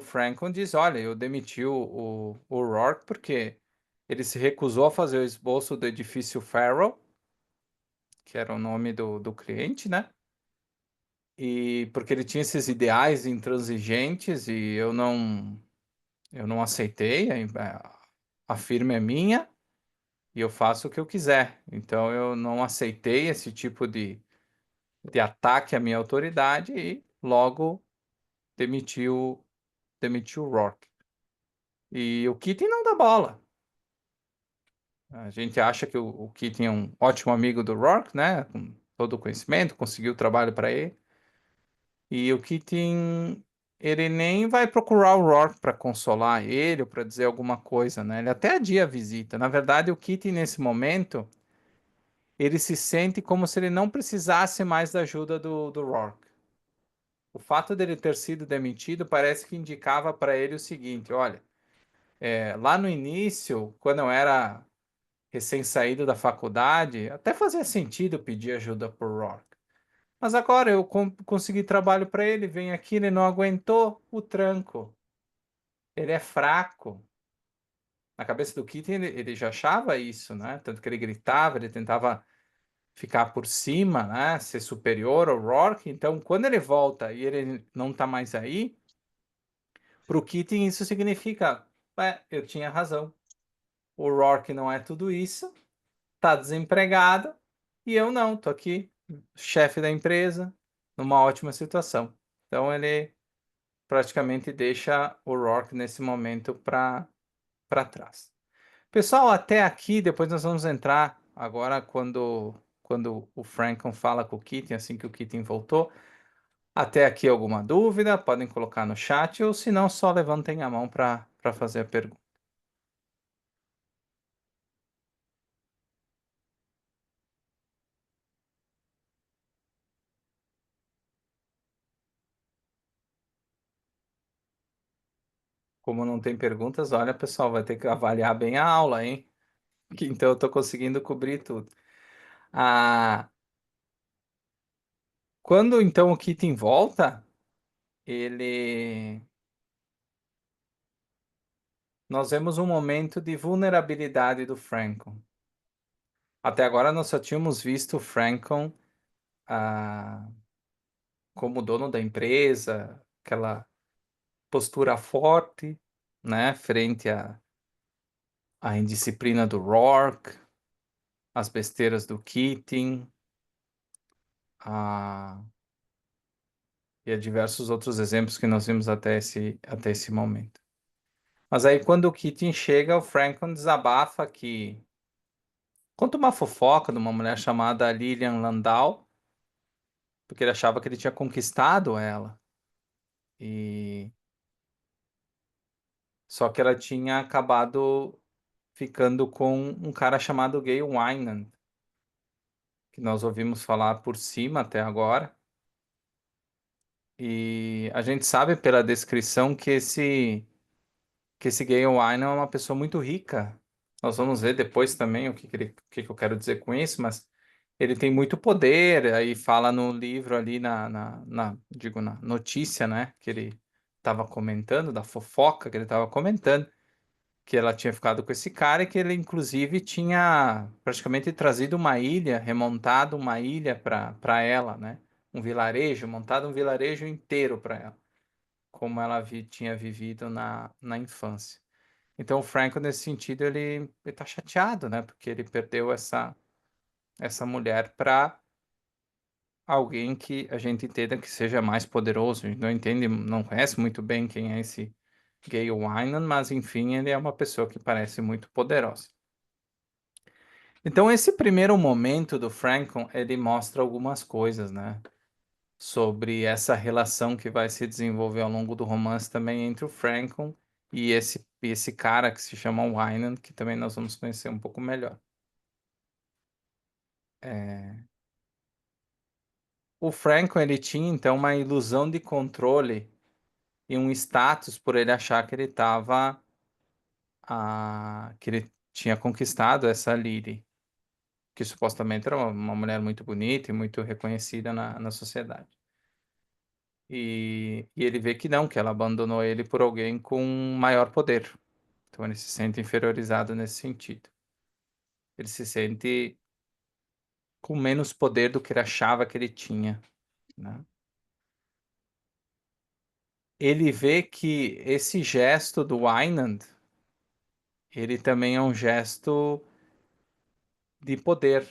Franklin diz, olha, eu demiti o Rourke porque ele se recusou a fazer o esboço do edifício Farrell, que era o nome do cliente, né? E porque ele tinha esses ideais intransigentes e eu não aceitei, a firma é minha e eu faço o que eu quiser. Então eu não aceitei esse tipo de ataque à minha autoridade e logo demitiu o Rourke. E o Keating não dá bola. A gente acha que o Keating é um ótimo amigo do Rourke, né? Com todo o conhecimento, conseguiu trabalho para ele. E o Keating, ele nem vai procurar o Rourke para consolar ele ou para dizer alguma coisa, né? Ele até adia a visita. Na verdade, o Keating, nesse momento, ele se sente como se ele não precisasse mais da ajuda do Rourke. O fato dele ter sido demitido parece que indicava para ele o seguinte: olha, lá no início, quando eu era recém-saído da faculdade, até fazia sentido pedir ajuda por Rourke. Mas agora eu consegui trabalho para ele, vem aqui, ele não aguentou o tranco. Ele é fraco. Na cabeça do Keating, ele já achava isso, né? Tanto que ele gritava, ele tentava ficar por cima, né? Ser superior ao Rourke. Então, quando ele volta e ele não tá mais aí, pro Keating isso significa, eu tinha razão. O Rourke não é tudo isso, tá desempregado e eu não, tô aqui, chefe da empresa, numa ótima situação. Então, ele praticamente deixa o Rourke nesse momento para trás. Pessoal, até aqui, depois nós vamos entrar agora quando o Franklin fala com o Keating, assim que o Keating voltou. Até aqui alguma dúvida? Podem colocar no chat ou se não, só levantem a mão para fazer a pergunta. Como não tem perguntas, olha, pessoal, vai ter que avaliar bem a aula, hein? Que então eu estou conseguindo cobrir tudo. Ah, quando então o Keating volta, ele nós vemos um momento de vulnerabilidade do Franklin. Até agora nós só tínhamos visto o Franklin como dono da empresa, aquela postura forte, né, frente à indisciplina do Rourke, às besteiras do Keating, a, e a diversos outros exemplos que nós vimos até esse momento. Mas aí quando o Keating chega, o Franklin desabafa que conta uma fofoca de uma mulher chamada Lillian Landau, porque ele achava que ele tinha conquistado ela. E só que ela tinha acabado ficando com um cara chamado Gay Winans, que nós ouvimos falar por cima até agora. E a gente sabe pela descrição que esse Gay Winans é uma pessoa muito rica. Nós vamos ver depois também o que eu quero dizer com isso, mas ele tem muito poder, aí fala no livro ali digo, na notícia, né, que ele estava comentando, da fofoca que ele estava comentando, que ela tinha ficado com esse cara e que ele, inclusive, tinha praticamente trazido uma ilha, remontado uma ilha para ela, né, montado um vilarejo inteiro para ela, como ela tinha vivido na infância. Então, o Franco, nesse sentido, ele tá chateado, né, porque ele perdeu essa mulher para alguém que a gente entenda que seja mais poderoso. A gente não entende, não conhece muito bem quem é esse Gale Winan, mas enfim, ele é uma pessoa que parece muito poderosa. Então, esse primeiro momento do Franklin, ele mostra algumas coisas, né? Sobre essa relação que vai se desenvolver ao longo do romance também entre o Franklin e esse cara que se chama Wynan, que também nós vamos conhecer um pouco melhor. O Franklin, ele tinha, então, uma ilusão de controle e um status por ele achar que ele estava... que ele tinha conquistado essa Lily, que supostamente era uma mulher muito bonita e muito reconhecida na sociedade. E ele vê que não, que ela abandonou ele por alguém com maior poder. Então ele se sente inferiorizado nesse sentido. Ele se sente com menos poder do que ele achava que ele tinha, né? Ele vê que esse gesto do Winand, ele também é um gesto de poder.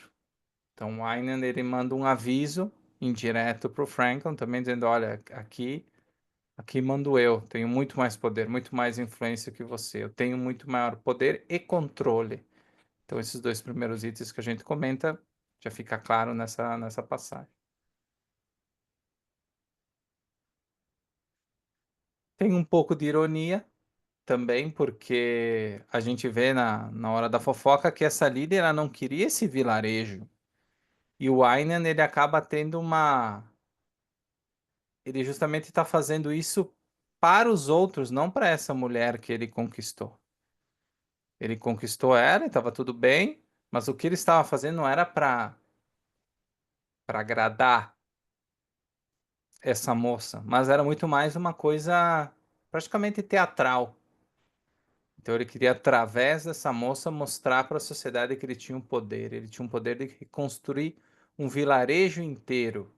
Então o Winand, ele manda um aviso indireto para o Franklin, também dizendo, olha, aqui mando eu, tenho muito mais poder, muito mais influência que você, eu tenho muito maior poder e controle. Então, esses dois primeiros itens que a gente comenta já fica claro nessa passagem. Tem um pouco de ironia também, porque a gente vê na hora da fofoca que essa líder ela não queria esse vilarejo. E o Aynan, ele acaba tendo uma. Ele justamente está fazendo isso para os outros, não para essa mulher que ele conquistou. Ele conquistou ela, estava tudo bem, mas o que ele estava fazendo não era para agradar essa moça, mas era muito mais uma coisa praticamente teatral. Então ele queria, através dessa moça, mostrar para a sociedade que ele tinha um poder. Ele tinha um poder de reconstruir um vilarejo inteiro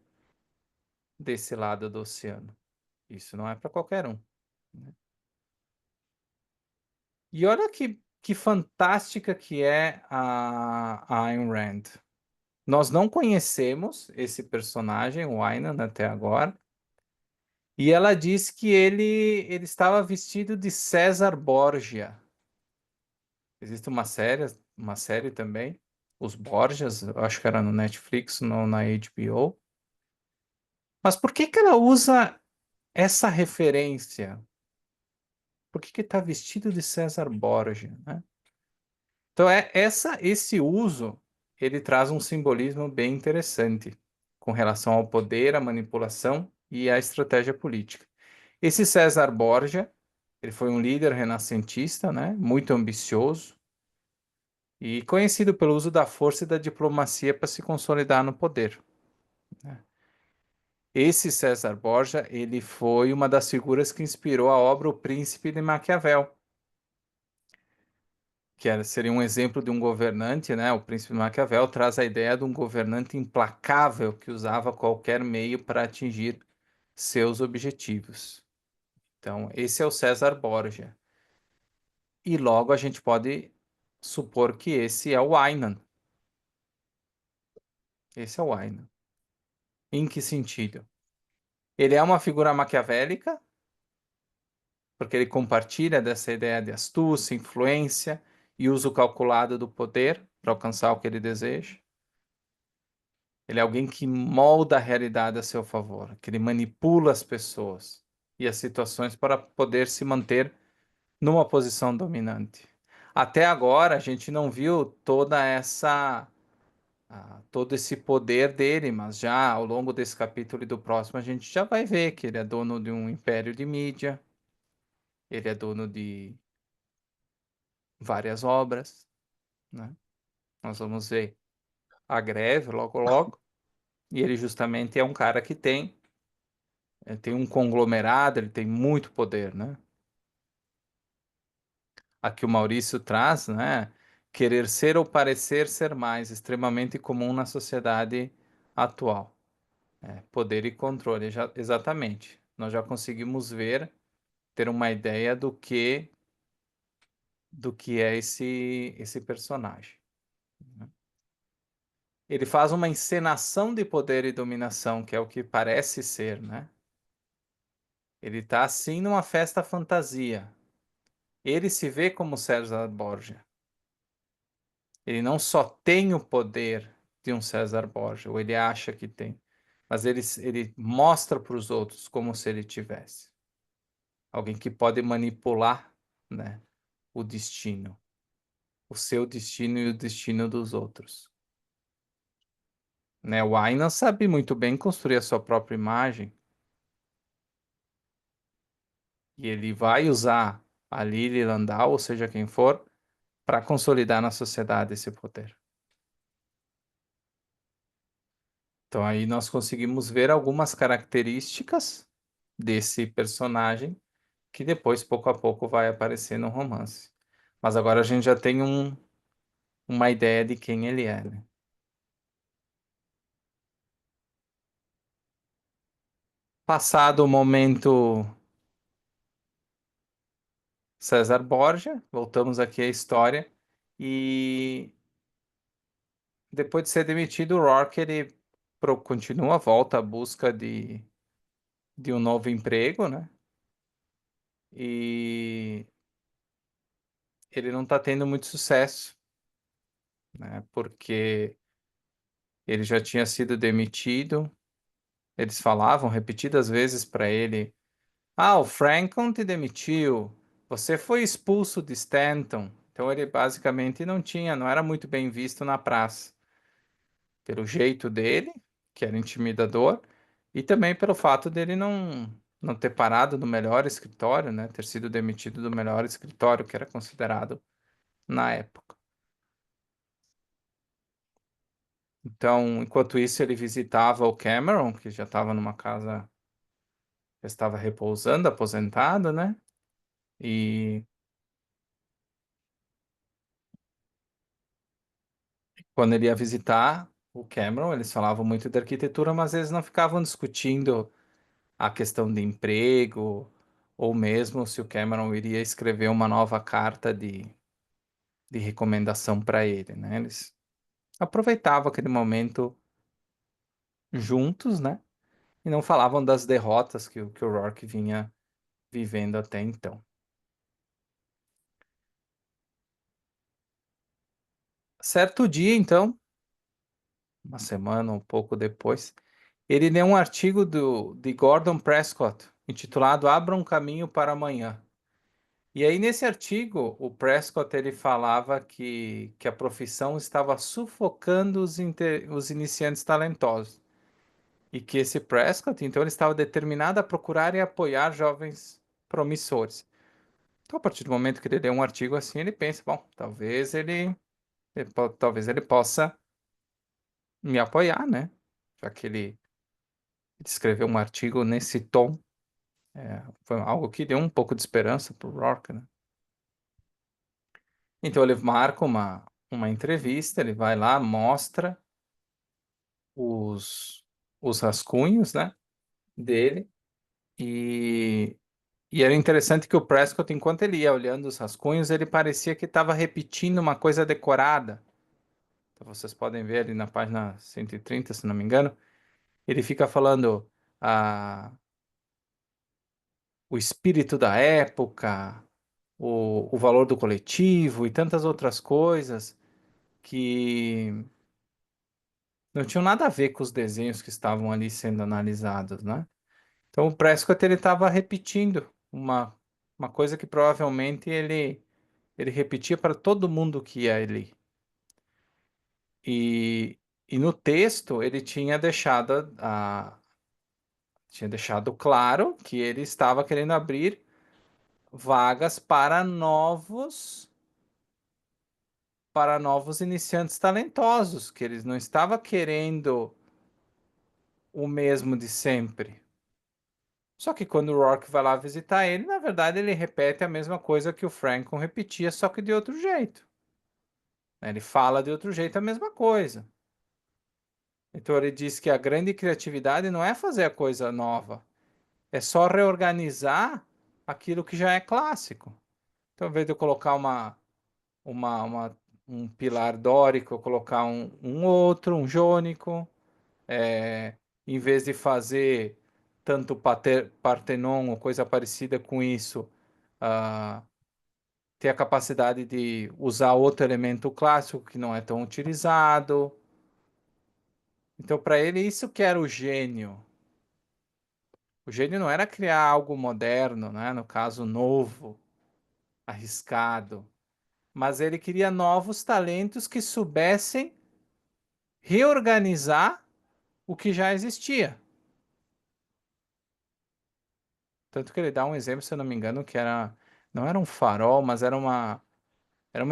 desse lado do oceano. Isso não é para qualquer um, né? E olha que fantástica que é a Ayn Rand. Nós não conhecemos esse personagem, o Aynan, até agora. E ela diz que ele estava vestido de César Borgia. Existe uma série também, Os Borgias, eu acho que era no Netflix, no, na HBO. Mas por que que ela usa essa referência? Por que que está vestido de César Borgia, né? Então esse uso, ele traz um simbolismo bem interessante com relação ao poder, à manipulação e à estratégia política. Esse César Borgia, ele foi um líder renascentista, né? Muito ambicioso e conhecido pelo uso da força e da diplomacia para se consolidar no poder, né? Esse César Borgia, ele foi uma das figuras que inspirou a obra O Príncipe de Maquiavel, seria um exemplo de um governante, né? O Príncipe de Maquiavel traz a ideia de um governante implacável que usava qualquer meio para atingir seus objetivos. Então, esse é o César Borgia. E logo a gente pode supor que esse é o Aynan. Esse é o Aynan. Em que sentido? Ele é uma figura maquiavélica, porque ele compartilha dessa ideia de astúcia, influência e uso calculado do poder para alcançar o que ele deseja. Ele é alguém que molda a realidade a seu favor, que ele manipula as pessoas e as situações para poder se manter numa posição dominante. Até agora, a gente não viu todo esse poder dele, mas já ao longo desse capítulo e do próximo, a gente já vai ver que ele é dono de um império de mídia, ele é dono de várias obras, né? Nós vamos ver a greve logo logo, e ele justamente é um cara que tem um conglomerado, ele tem muito poder, né? Aqui o Maurício traz, né? Querer ser ou parecer ser mais, extremamente comum na sociedade atual. Poder e controle, exatamente. Nós já conseguimos ver, ter uma ideia do que é esse personagem, né? Ele faz uma encenação de poder e dominação, que é o que parece ser, né? Ele está assim numa festa fantasia. Ele se vê como César Borgia. Ele não só tem o poder de um César Borgia, ou ele acha que tem, mas ele mostra para os outros como se ele tivesse. Alguém que pode manipular, né, o destino, o seu destino e o destino dos outros. Né? O Aynan sabe muito bem construir a sua própria imagem e ele vai usar a Lili Landau, ou seja, quem for, para consolidar na sociedade esse poder. Então aí nós conseguimos ver algumas características desse personagem que depois, pouco a pouco, vai aparecer no romance. Mas agora a gente já tem uma ideia de quem ele é, né? Passado o momento César Borgia, voltamos aqui à história, e depois de ser demitido, o Rourke ele continua, volta à busca de um novo emprego, né? E ele não está tendo muito sucesso, né? Porque ele já tinha sido demitido. Eles falavam repetidas vezes para ele: Ah, o Franklin te demitiu. Você foi expulso de Stanton. Então ele basicamente não era muito bem visto na praça, pelo jeito dele, que era intimidador, e também pelo fato dele não ter parado no melhor escritório, né? Ter sido demitido do melhor escritório que era considerado na época. Então, enquanto isso, ele visitava o Cameron, que já estava numa casa, já estava repousando, aposentado, né? E quando ele ia visitar o Cameron, eles falavam muito de arquitetura, mas eles não ficavam discutindo a questão de emprego, ou mesmo se o Cameron iria escrever uma nova carta de recomendação para ele, né? Eles aproveitavam aquele momento juntos, né? E não falavam das derrotas que o Rourke vinha vivendo até então. Certo dia, então, uma semana, um pouco depois, ele leu um artigo de Gordon Prescott, intitulado Abra um Caminho para Amanhã. E aí, nesse artigo, o Prescott ele falava que a profissão estava sufocando os iniciantes talentosos. E que esse Prescott, então, ele estava determinado a procurar e apoiar jovens promissores. Então, a partir do momento que ele lê um artigo assim, ele pensa, bom, talvez ele possa me apoiar, né? Já que ele escreveu um artigo nesse tom, foi algo que deu um pouco de esperança para o Rourke, né? Então ele marca uma entrevista, ele vai lá, mostra os, os rascunhos, né, dele, e, e era interessante que o Prescott, enquanto ele ia olhando os rascunhos, ele parecia que estava repetindo uma coisa decorada. Então vocês podem ver ali na página 130, se não me engano, ele fica falando o espírito da época, o valor do coletivo e tantas outras coisas que não tinham nada a ver com os desenhos que estavam ali sendo analisados, né? Então o Prescott ele estava repetindo uma coisa que provavelmente ele repetia para todo mundo que ia ali. E, e no texto ele tinha deixado claro que ele estava querendo abrir vagas para novos iniciantes talentosos, que eles não estavam querendo o mesmo de sempre. Só que quando o Rourke vai lá visitar ele, na verdade ele repete a mesma coisa que o Franklin repetia, só que de outro jeito, né? Ele fala de outro jeito a mesma coisa. Então ele diz que a grande criatividade não é fazer a coisa nova, é só reorganizar aquilo que já é clássico. Então, ao invés de eu colocar uma, uma- um pilar dórico, eu colocar um outro, um jônico, em vez de fazer tanto Partenon ou coisa parecida com isso, ah, ter a capacidade de usar outro elemento clássico que não é tão utilizado. Então, para ele, isso que era o gênio. O gênio não era criar algo moderno, né? No caso, novo, arriscado, mas ele queria novos talentos que soubessem reorganizar o que já existia. Tanto que ele dá um exemplo, se eu não me engano, que era, não era um farol, mas era uma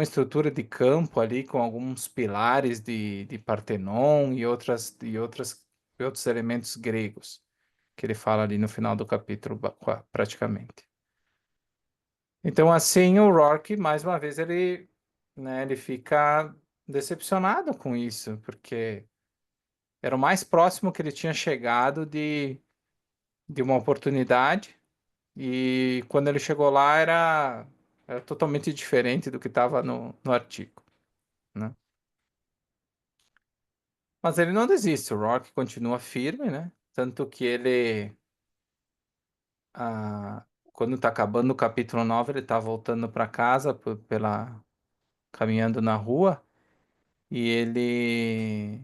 estrutura de campo ali com alguns pilares de Partenon e outros elementos gregos, que ele fala ali no final do capítulo, praticamente. Então, assim, o Rourke, mais uma vez, ele fica decepcionado com isso, porque era o mais próximo que ele tinha chegado de uma oportunidade, e quando ele chegou lá era totalmente diferente do que estava no artigo, né? Mas ele não desiste, o Rourke continua firme, né? Tanto que quando está acabando o capítulo 9 ele está voltando para casa caminhando na rua, e ele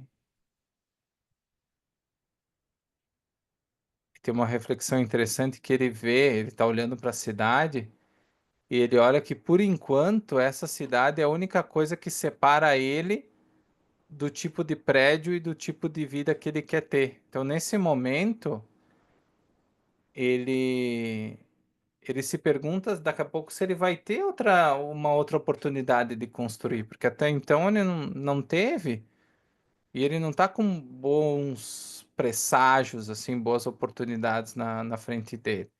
tem uma reflexão interessante que ele vê, ele está olhando para a cidade e ele olha que por enquanto essa cidade é a única coisa que separa ele do tipo de prédio e do tipo de vida que ele quer ter. Então, nesse momento, ele ele se pergunta daqui a pouco se ele vai ter uma outra oportunidade de construir, porque até então ele não teve. E ele não tá com bons presságios, assim, boas oportunidades na frente dele.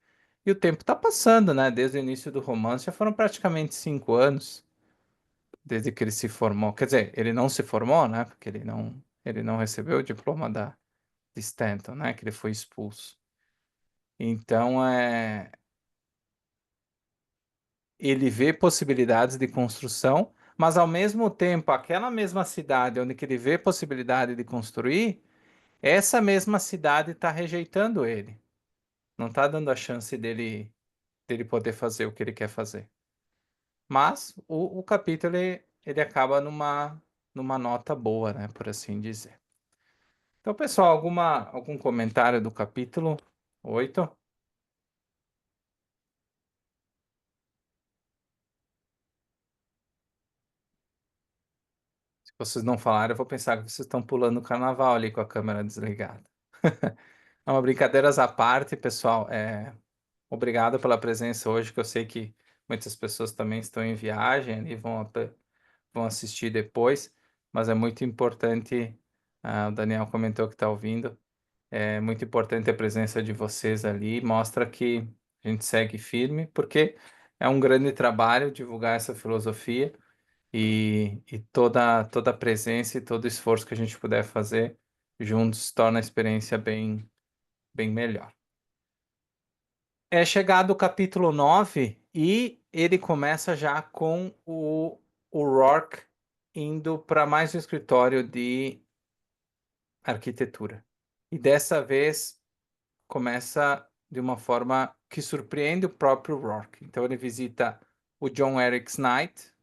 E o tempo tá passando, né? Desde o início do romance já foram praticamente 5 anos desde que ele se formou. Quer dizer, ele não se formou, né? Porque ele não recebeu o diploma de Stanton, né? Que ele foi expulso. Então, ele vê possibilidades de construção, mas ao mesmo tempo, aquela mesma cidade onde que ele vê possibilidade de construir, essa mesma cidade está rejeitando ele. Não está dando a chance dele poder fazer o que ele quer fazer. Mas o capítulo ele acaba numa nota boa, né? Por assim dizer. Então, pessoal, algum comentário do capítulo 8? Se vocês não falarem, eu vou pensar que vocês estão pulando o carnaval ali com a câmera desligada. Não, brincadeiras à parte, pessoal. Obrigado pela presença hoje, que eu sei que muitas pessoas também estão em viagem e vão assistir depois, mas é muito importante. O Daniel comentou que está ouvindo. É muito importante a presença de vocês ali, mostra que a gente segue firme, porque é um grande trabalho divulgar essa filosofia e toda a presença e todo o esforço que a gente puder fazer juntos torna a experiência bem melhor. É chegado o capítulo 9 e ele começa já com o Rourke indo para mais um escritório de arquitetura. E dessa vez começa de uma forma que surpreende o próprio Rourke. Então ele visita o John Eric Knight,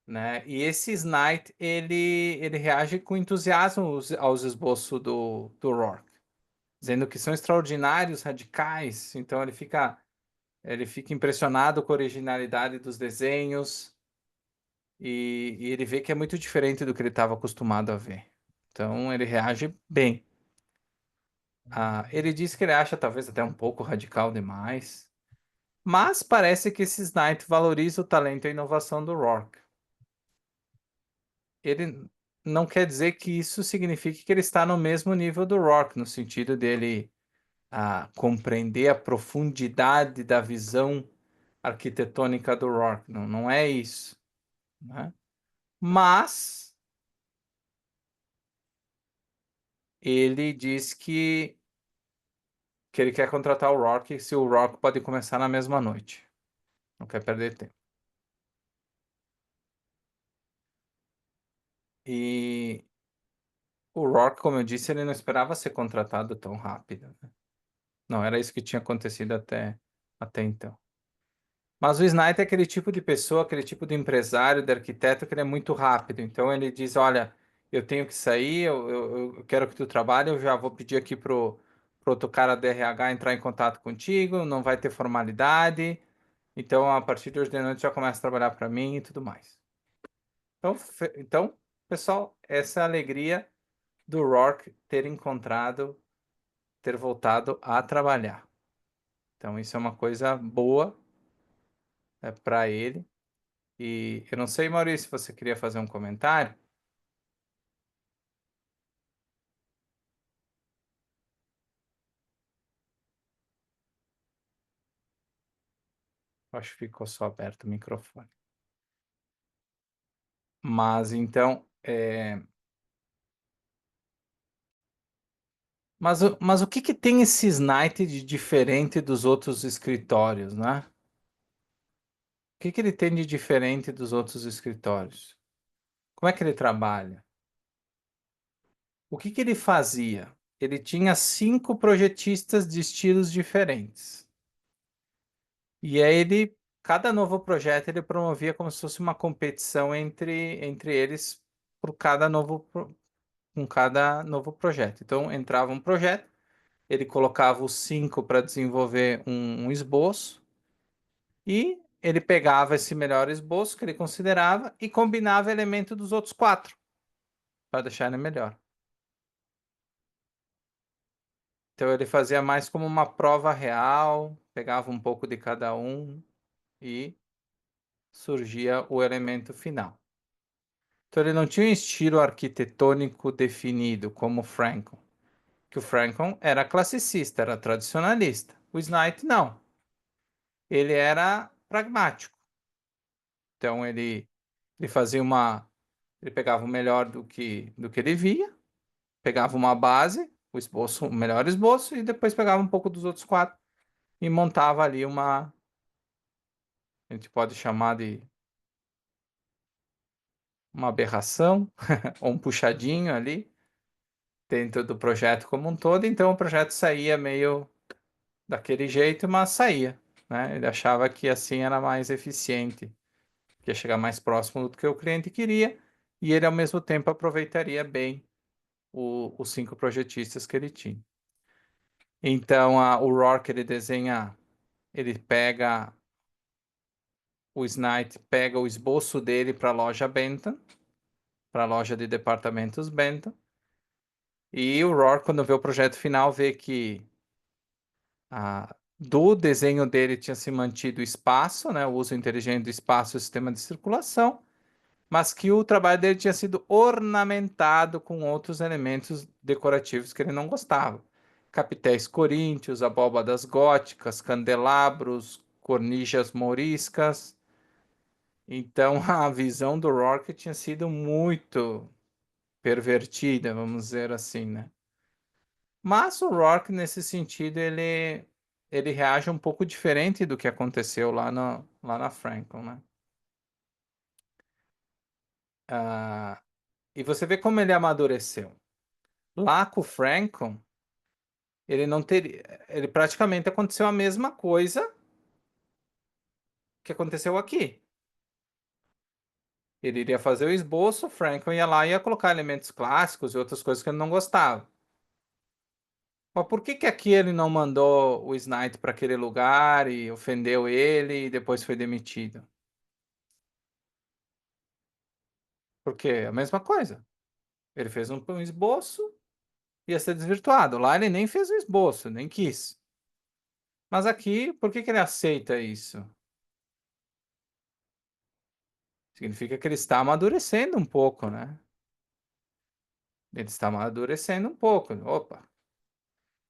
né? E esse Knight ele reage com entusiasmo aos esboços do Rourke, dizendo que são extraordinários, radicais. Então ele fica impressionado com a originalidade dos desenhos e ele vê que é muito diferente do que ele estava acostumado a ver. Então ele reage bem. Ele diz que ele acha talvez até um pouco radical demais, mas parece que esse Knight valoriza o talento e a inovação do Rourke. Ele não quer dizer que isso signifique que ele está no mesmo nível do Rourke, no sentido dele compreender a profundidade da visão arquitetônica do Rourke. Não, não é isso, né? Mas ele diz que ele quer contratar o Rourke se o Rourke pode começar na mesma noite. Não quer perder tempo. E o Rourke, como eu disse, ele não esperava ser contratado tão rápido, né? Não era isso que tinha acontecido até então. Mas o Snipe é aquele tipo de pessoa, aquele tipo de empresário, de arquiteto que ele é muito rápido. Então ele diz, olha, eu tenho que sair, eu quero que tu trabalhe, eu já vou pedir aqui pro outro cara do RH entrar em contato contigo, não vai ter formalidade. Então, a partir de hoje de noite já começa a trabalhar para mim e tudo mais. Então, pessoal, essa é a alegria do Rourke ter encontrado, ter voltado a trabalhar. Então, isso é uma coisa boa para ele. E eu não sei, Maurício, se você queria fazer um comentário. Acho que ficou só aberto o microfone. Mas então, mas o que que tem esse Snite de diferente dos outros escritórios, né? O que que ele tem de diferente dos outros escritórios? Como é que ele trabalha? O que que ele fazia? Ele tinha 5 projetistas de estilos diferentes. E aí cada novo projeto ele promovia como se fosse uma competição entre eles por cada com cada novo projeto. Então entrava um projeto, ele colocava os 5 para desenvolver um esboço e ele pegava esse melhor esboço que ele considerava e combinava elemento dos outros 4 para deixar ele melhor. Então ele fazia mais como uma prova real, pegava um pouco de cada um e surgia o elemento final. Então ele não tinha um estilo arquitetônico definido como o Franklin, que o Franklin era classicista, era tradicionalista. O Knight não. Ele era pragmático. Então ele fazia ele pegava o melhor do que ele via, pegava uma base, o esboço, o melhor esboço e depois pegava um pouco dos outros 4 e montava ali a gente pode chamar de uma aberração ou um puxadinho ali dentro do projeto como um todo. Então o projeto saía meio daquele jeito, mas saía, né? Ele achava que assim era mais eficiente, que ia chegar mais próximo do que o cliente queria e ele ao mesmo tempo aproveitaria bem os 5 projetistas que ele tinha. Então o Rourke ele pega o Snite pega o esboço dele para a loja Benton, para a loja de departamentos Benton. E o Rourke, quando vê o projeto final, vê que do desenho dele tinha se mantido o espaço, né, o uso inteligente do espaço e o sistema de circulação, mas que o trabalho dele tinha sido ornamentado com outros elementos decorativos que ele não gostava. Capitéis coríntios, abóbadas góticas, candelabros, cornijas moriscas. Então a visão do Rourke tinha sido muito pervertida, vamos dizer assim, né? Mas o Rourke, nesse sentido, ele reage um pouco diferente do que aconteceu lá na Franklin, né? Ah, e você vê como ele amadureceu. Lá com o Franklin, ele não teria. Ele praticamente aconteceu a mesma coisa que aconteceu aqui. Ele iria fazer o esboço, o Franklin ia lá e ia colocar elementos clássicos e outras coisas que ele não gostava. Mas por que que aqui ele não mandou o Snipe para aquele lugar e ofendeu ele e depois foi demitido? Porque é a mesma coisa. Ele fez um esboço, ia ser desvirtuado. Lá ele nem fez o esboço, nem quis. Mas aqui, por que que ele aceita isso? Significa que ele está amadurecendo um pouco, né? Ele está amadurecendo um pouco. Opa,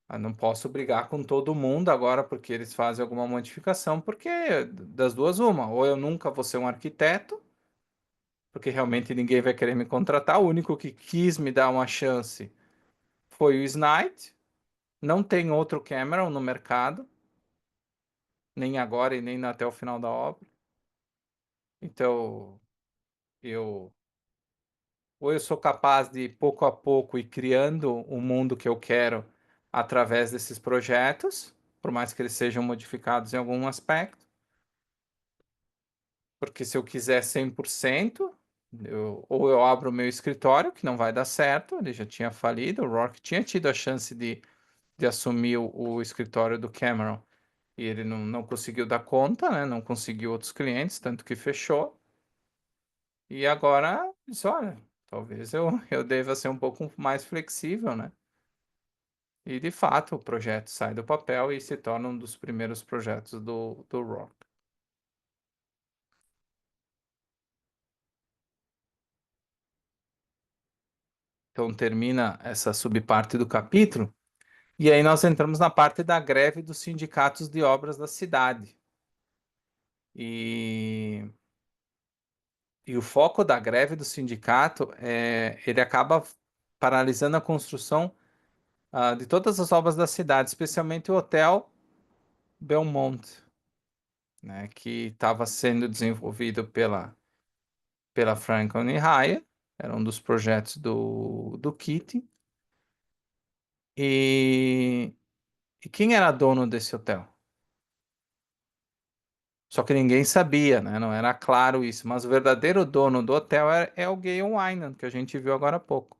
eu não posso brigar com todo mundo agora porque eles fazem alguma modificação, porque das duas, uma. Ou eu nunca vou ser um arquiteto, porque realmente ninguém vai querer me contratar. O único que quis me dar uma chance foi o Snide. Não tem outro Cameron no mercado, nem agora e nem até o final da obra. Então, eu ou eu sou capaz de pouco a pouco ir criando o mundo que eu quero através desses projetos, por mais que eles sejam modificados em algum aspecto, Porque se eu quiser 100%, ou eu abro o meu escritório, que não vai dar certo, ele já tinha falido, o Rourke tinha tido a chance de assumir o escritório do Cameron, e ele não conseguiu dar conta, né? Não conseguiu outros clientes, tanto que fechou. E agora, disse, olha, talvez eu deva ser um pouco mais flexível, né? E de fato, o projeto sai do papel e se torna um dos primeiros projetos do Rock. Então termina essa subparte do capítulo, e aí nós entramos na parte da greve dos sindicatos de obras da cidade. E, e o foco da greve do sindicato ele acaba paralisando a construção de todas as obras da cidade, especialmente o Hotel Belmont, né, que estava sendo desenvolvido pela Franklin Raya, era um dos projetos do Keating. E quem era dono desse hotel? Só que ninguém sabia, né? Não era claro isso, mas o verdadeiro dono do hotel é o Gale Wynan, que a gente viu agora há pouco.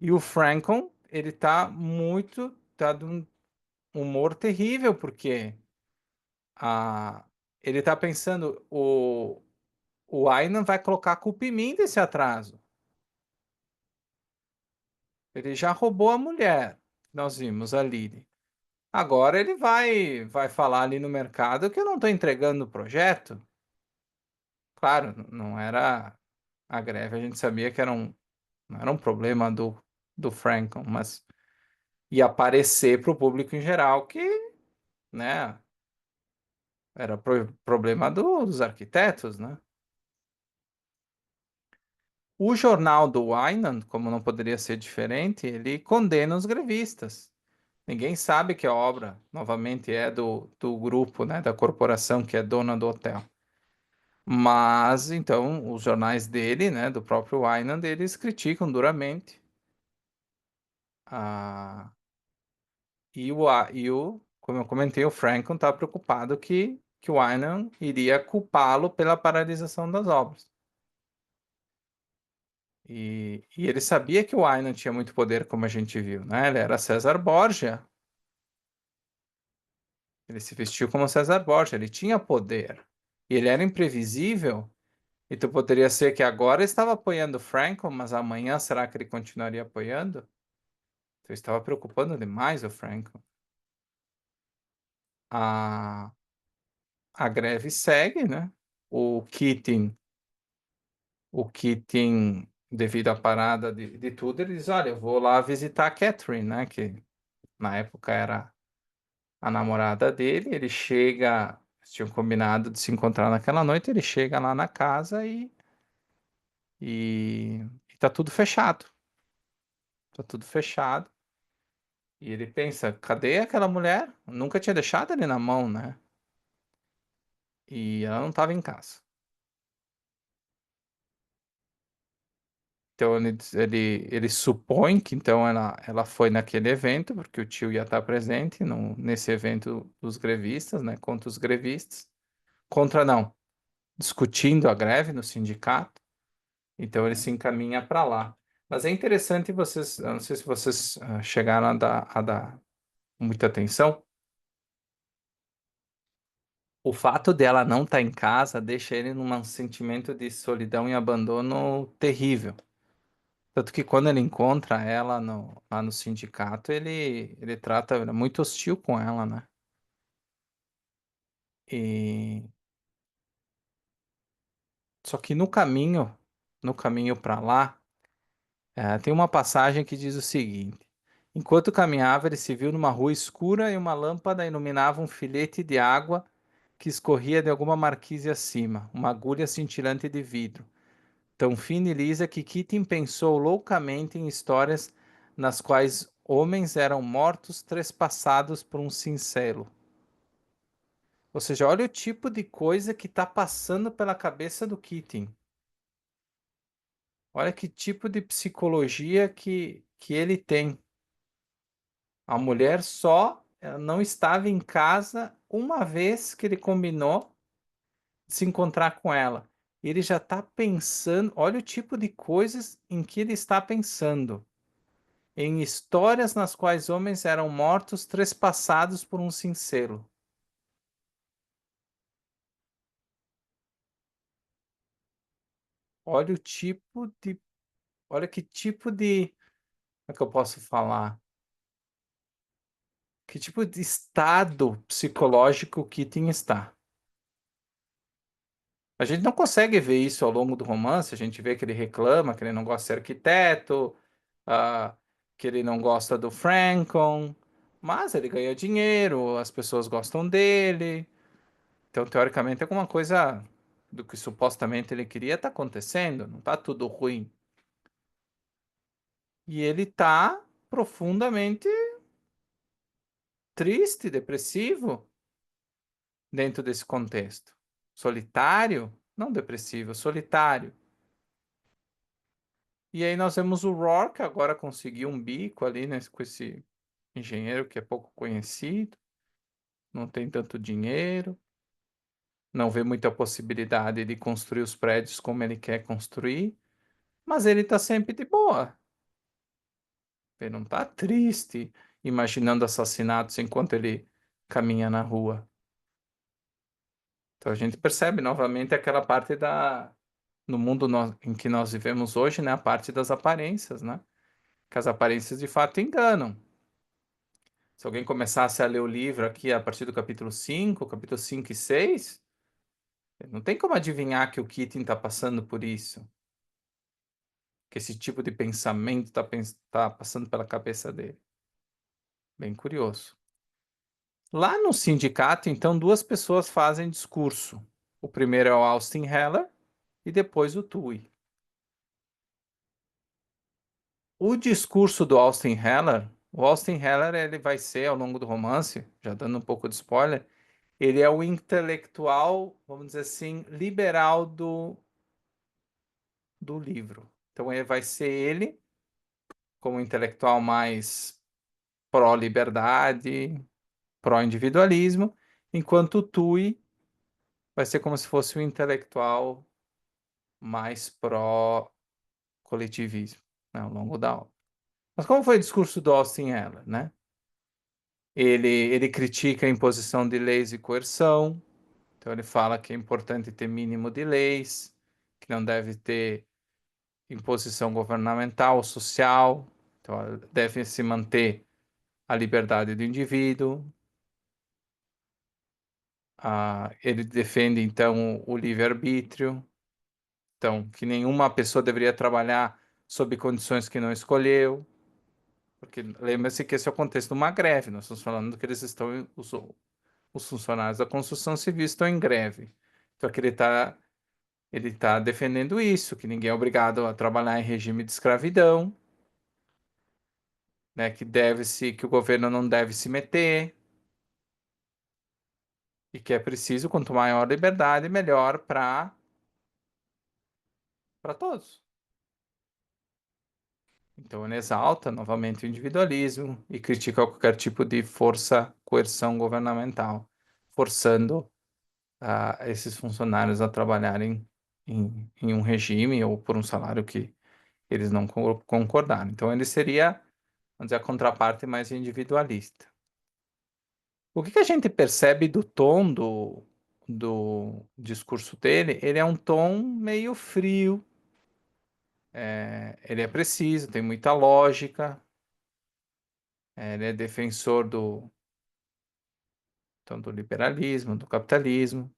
E o Franklin, ele tá de um humor terrível, porque a, ele tá pensando, o Wynan vai colocar a culpa em mim desse atraso. Ele já roubou a mulher, nós vimos ali. Agora ele vai falar ali no mercado que eu não estou entregando o projeto. Claro, não era a greve, a gente sabia que não era um problema do Franklin, mas ia aparecer para o público em geral que, né, era problema dos arquitetos, né? O jornal do Wynan, como não poderia ser diferente, ele condena os grevistas. Ninguém sabe que a obra, novamente, é do grupo, né, da corporação que é dona do hotel. Mas, então, os jornais dele, né, do próprio Wynan, eles criticam duramente. Ah, como eu comentei, o Franklin está preocupado que o Wynan iria culpá-lo pela paralisação das obras. E ele sabia que o Wynan tinha muito poder, como a gente viu, né? Ele era César Borgia. Ele se vestiu como César Borgia, ele tinha poder. E ele era imprevisível. Então poderia ser que agora estava apoiando o Franklin, mas amanhã será que ele continuaria apoiando? Então estava preocupando demais o Franklin. A, a greve segue, né? O Keating, o Keating, devido à parada de tudo, ele diz, olha, eu vou lá visitar a Catherine, né? Que na época era a namorada dele. Ele chega, eles tinham combinado de se encontrar naquela noite, ele chega lá na casa e tá tudo fechado. Tá tudo fechado. E ele pensa, cadê aquela mulher? Nunca tinha deixado ele na mão, né? E ela não estava em casa. Então ele supõe que então ela foi naquele evento, porque o tio ia estar presente nesse evento dos grevistas, né? Contra os grevistas. Contra não, discutindo a greve no sindicato. Então ele se encaminha para lá. Mas é interessante vocês, eu não sei se vocês chegaram a dar muita atenção. O fato dela não estar em casa deixa ele num sentimento de solidão e abandono terrível. Tanto que quando ele encontra ela lá no sindicato, ele trata ela muito hostil com ela, né? E só que no caminho para lá, tem uma passagem que diz o seguinte: enquanto caminhava, ele se viu numa rua escura e uma lâmpada iluminava um filete de água que escorria de alguma marquise acima, uma agulha cintilante de vidro, tão fina e lisa que Keating pensou loucamente em histórias nas quais homens eram mortos trespassados por um cincelo. Ou seja, olha o tipo de coisa que está passando pela cabeça do Keating. Olha que tipo de psicologia que ele tem. A mulher só não estava em casa uma vez que ele combinou. se encontrar com ela. Ele já está pensando, olha o tipo de coisas em que ele está pensando. Em histórias nas quais homens eram mortos trespassados por um cincelo. Olha o tipo de, olha que tipo de, como é que eu posso falar? Que tipo de estado psicológico o Keating está? A gente não consegue ver isso ao longo do romance, a gente vê que ele reclama, que ele não gosta de ser arquiteto, ah, que ele não gosta do Frankon, mas ele ganha dinheiro, as pessoas gostam dele, então teoricamente alguma coisa do que supostamente ele queria está acontecendo, não está tudo ruim. E ele está profundamente triste, depressivo dentro desse contexto. Solitário? Não depressivo, solitário. E aí nós vemos o Rourke agora conseguir um bico ali, né, com esse engenheiro que é pouco conhecido, não tem tanto dinheiro, não vê muita possibilidade de construir os prédios como ele quer construir, mas ele tá sempre de boa. Ele não tá triste, imaginando assassinatos enquanto ele caminha na rua. Então a gente percebe novamente aquela parte da no mundo em que nós vivemos hoje, né, a parte das aparências, né? Que as aparências de fato enganam. Se alguém começasse a ler o livro aqui a partir do capítulo 5 e 6, não tem como adivinhar que o Keating está passando por isso, que esse tipo de pensamento está passando pela cabeça dele. Bem curioso. Lá no sindicato, então, duas pessoas fazem discurso. O primeiro é o Austin Heller e depois o Tui. O discurso do Austin Heller, o Austin Heller, ele vai ser, ao longo do romance, já dando um pouco de spoiler, ele é o intelectual, vamos dizer assim, liberal do livro. Então ele vai ser ele como intelectual mais pró-liberdade, pró-individualismo, enquanto o Tui vai ser como se fosse o intelectual mais pró-coletivismo, né, ao longo da obra. Mas como foi o discurso do Austin Heller, né? Ele critica a imposição de leis e coerção, então ele fala que é importante ter mínimo de leis, que não deve ter imposição governamental, social, então deve se manter a liberdade do indivíduo. Ele defende então o livre-arbítrio, então que nenhuma pessoa deveria trabalhar sob condições que não escolheu, porque lembre-se que esse é o contexto de uma greve, nós estamos falando que eles estão, os funcionários da construção civil estão em greve. Então aqui ele tá defendendo isso, que ninguém é obrigado a trabalhar em regime de escravidão, né, que o governo não deve se meter e que é preciso, quanto maior liberdade, melhor para todos. Então ele exalta novamente o individualismo e critica qualquer tipo de força, coerção governamental, forçando esses funcionários a trabalharem em um regime ou por um salário que eles não concordaram. Então ele seria, vamos dizer, a contraparte mais individualista. O que a gente percebe do tom do discurso dele? Ele é um tom meio frio, ele é preciso, tem muita lógica, ele é defensor então, do liberalismo, do capitalismo,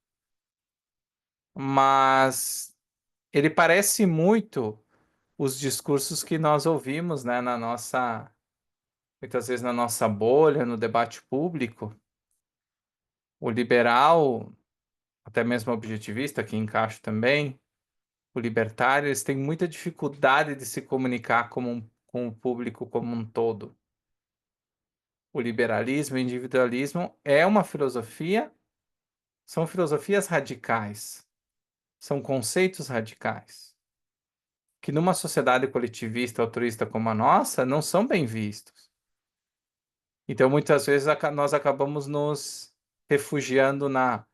mas ele parece muito os discursos que nós ouvimos, né, muitas vezes na nossa bolha, no debate público. O liberal, até mesmo objetivista, que encaixa também, o libertário, eles têm muita dificuldade de se comunicar com o público como um todo. O liberalismo e o individualismo é uma filosofia, são filosofias radicais, são conceitos radicais, que numa sociedade coletivista, autorista como a nossa, não são bem vistos. Então, muitas vezes, nós acabamos nos refugiando na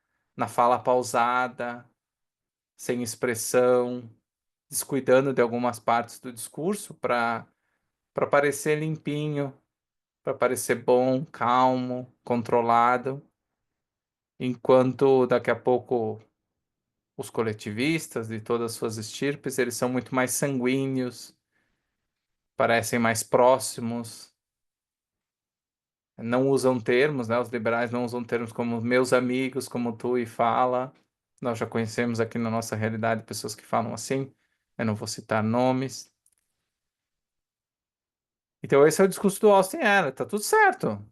fala pausada, sem expressão, descuidando de algumas partes do discurso para parecer limpinho, para parecer bom, calmo, controlado, enquanto daqui a pouco os coletivistas de todas as suas estirpes, eles são muito mais sanguíneos, parecem mais próximos, não usam termos, né? Os liberais não usam termos como meus amigos, como tu e fala. Nós já conhecemos aqui na nossa realidade pessoas que falam assim, eu não vou citar nomes. Então esse é o discurso do Austin Ehrlich, tá tudo certo.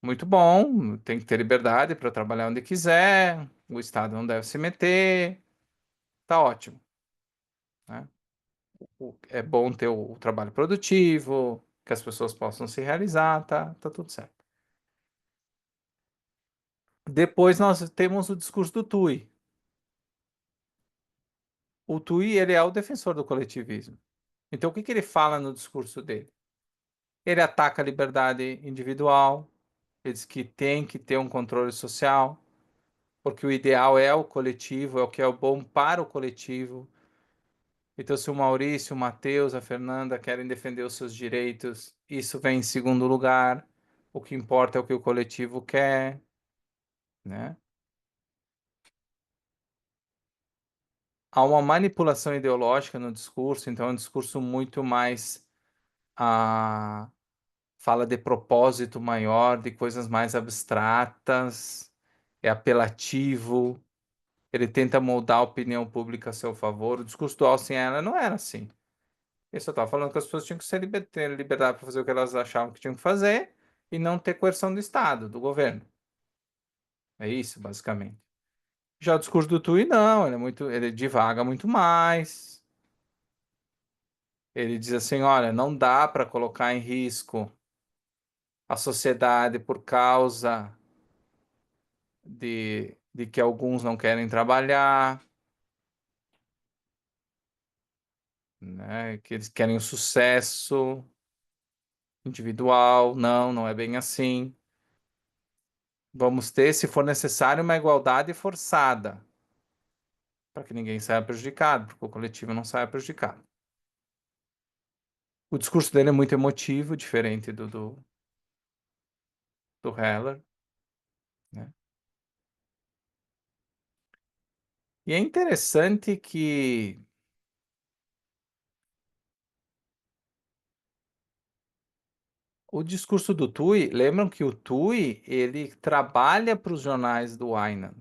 Muito bom, tem que ter liberdade para trabalhar onde quiser, o Estado não deve se meter, tá ótimo, né? É bom ter o trabalho produtivo, que as pessoas possam se realizar, tá tudo certo. Depois nós temos o discurso do Tui. O Tui, ele é o defensor do coletivismo. Então, o que que ele fala no discurso dele? Ele ataca a liberdade individual, ele diz que tem que ter um controle social, porque o ideal é o coletivo, é o que é o bom para o coletivo. Então, se o Maurício, o Matheus, a Fernanda querem defender os seus direitos, isso vem em segundo lugar. O que importa é o que o coletivo quer, né? Há uma manipulação ideológica no discurso, então é um discurso muito mais fala de propósito maior, de coisas mais abstratas, é apelativo, ele tenta moldar a opinião pública a seu favor. O discurso do Austin Ehrlich não era assim. Ele só estava falando que as pessoas tinham que ter liberdade para fazer o que elas achavam que tinham que fazer e não ter coerção do Estado, do governo. É isso, basicamente. Já o discurso do Tui, não, ele divaga muito mais. Ele diz assim, olha, não dá para colocar em risco a sociedade por causa de que alguns não querem trabalhar, né? Que eles querem o sucesso individual. Não, não é bem assim. Vamos ter, se for necessário, uma igualdade forçada, para que ninguém saia prejudicado, porque o coletivo não saia prejudicado. O discurso dele é muito emotivo, diferente do Heller, né? E é interessante que o discurso do Tui, lembram que o Tui, ele trabalha para os jornais do Aynan.